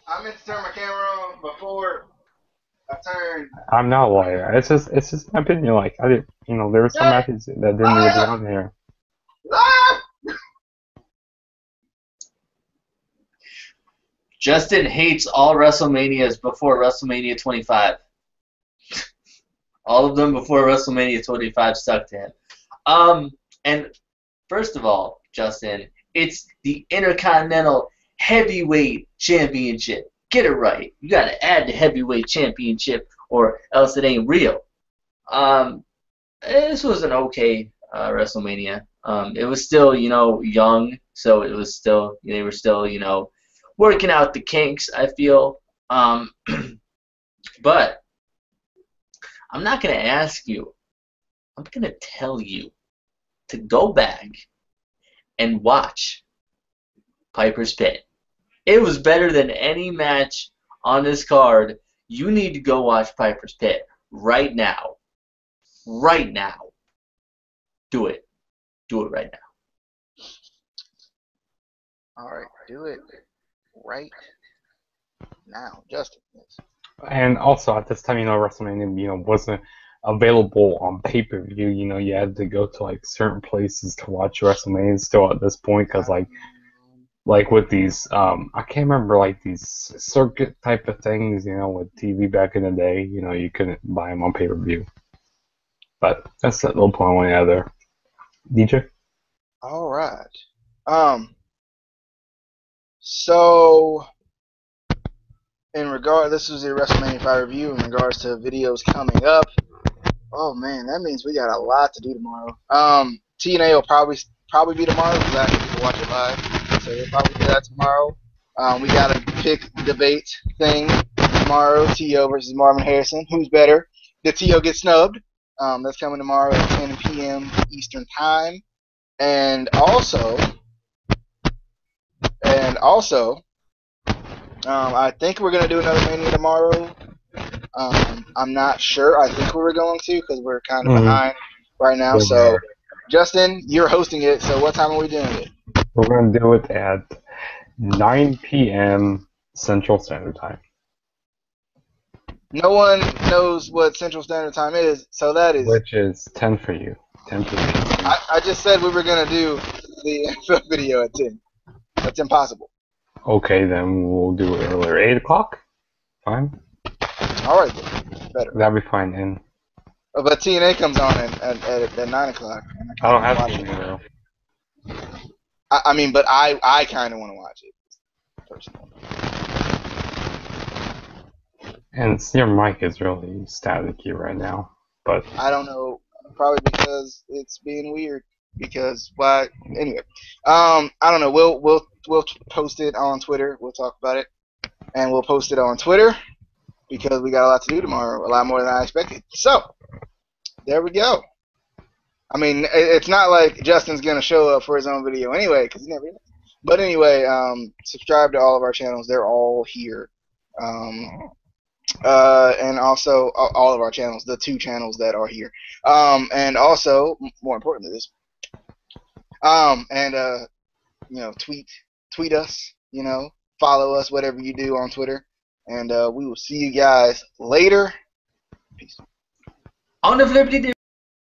I meant to turn my camera on before I turned. I'm not a liar. It's just my opinion. Like I did, you know, there were some matches that didn't need to be on here. Justin hates all WrestleManias before WrestleMania 25. All of them before WrestleMania 25 stuck to him. And first of all, Justin, it's the Intercontinental Heavyweight Championship. Get it right. You got to add the Heavyweight Championship, or else it ain't real. This was an okay WrestleMania. It was still, you know, young, so it was still, they were still, you know, working out the kinks, I feel. But I'm not going to ask you. I'm going to tell you to go back and watch Piper's Pit. It was better than any match on this card. You need to go watch Piper's Pit right now. Right now. Do it. Do it right now. All right, do it right now, Justin. And also at this time, you know, WrestleMania, you know, wasn't available on pay-per-view. You know, you had to go to like certain places to watch WrestleMania still at this point, because like with these I can't remember, like these circuit type of things, you know, with TV back in the day, you know, you couldn't buy them on pay-per-view. But that's that little point I want to add there. DJ? All right. So this is the WrestleMania 5 review in regards to videos coming up. Oh man, that means we got a lot to do tomorrow. TNA will probably be tomorrow because I have to watch it live. So we'll probably do that tomorrow. We got a pick debate thing tomorrow. T.O. versus Marvin Harrison. Who's better? Did T.O. get snubbed? That's coming tomorrow at 10 p.m. Eastern Time. And also, I think we're going to do another Mania tomorrow. I'm not sure. I think we were going to because we're kind of Mhm. behind right now. We So, were. Justin, you're hosting it. So, what time are we doing it? We're going to do it at 9 p.m. Central Standard Time. No one knows what Central Standard Time is, so that is. Which is 10 for you. 10 for me. I just said we were gonna do the NFL video at 10. That's impossible. Okay, then we'll do it earlier. 8 o'clock? Fine. All right, then. Better. That'll be fine. And But TNA comes on at 9 o'clock. I don't have watch to it. though. I mean, but I kind of want to watch it personally. And your mic is really staticky right now. But I don't know, probably because it's being weird. Because why? Anyway, I don't know. We'll post it on Twitter. We'll talk about it, and we'll post it on Twitter because we got a lot to do tomorrow, a lot more than I expected. So there we go. I mean, it's not like Justin's gonna show up for his own video anyway, because he never is. But anyway, subscribe to all of our channels. They're all here. And also all of our channels, the 2 channels that are here. And also, more importantly, this. Tweet us, follow us, whatever you do on Twitter. And we will see you guys later. Peace. On the flippity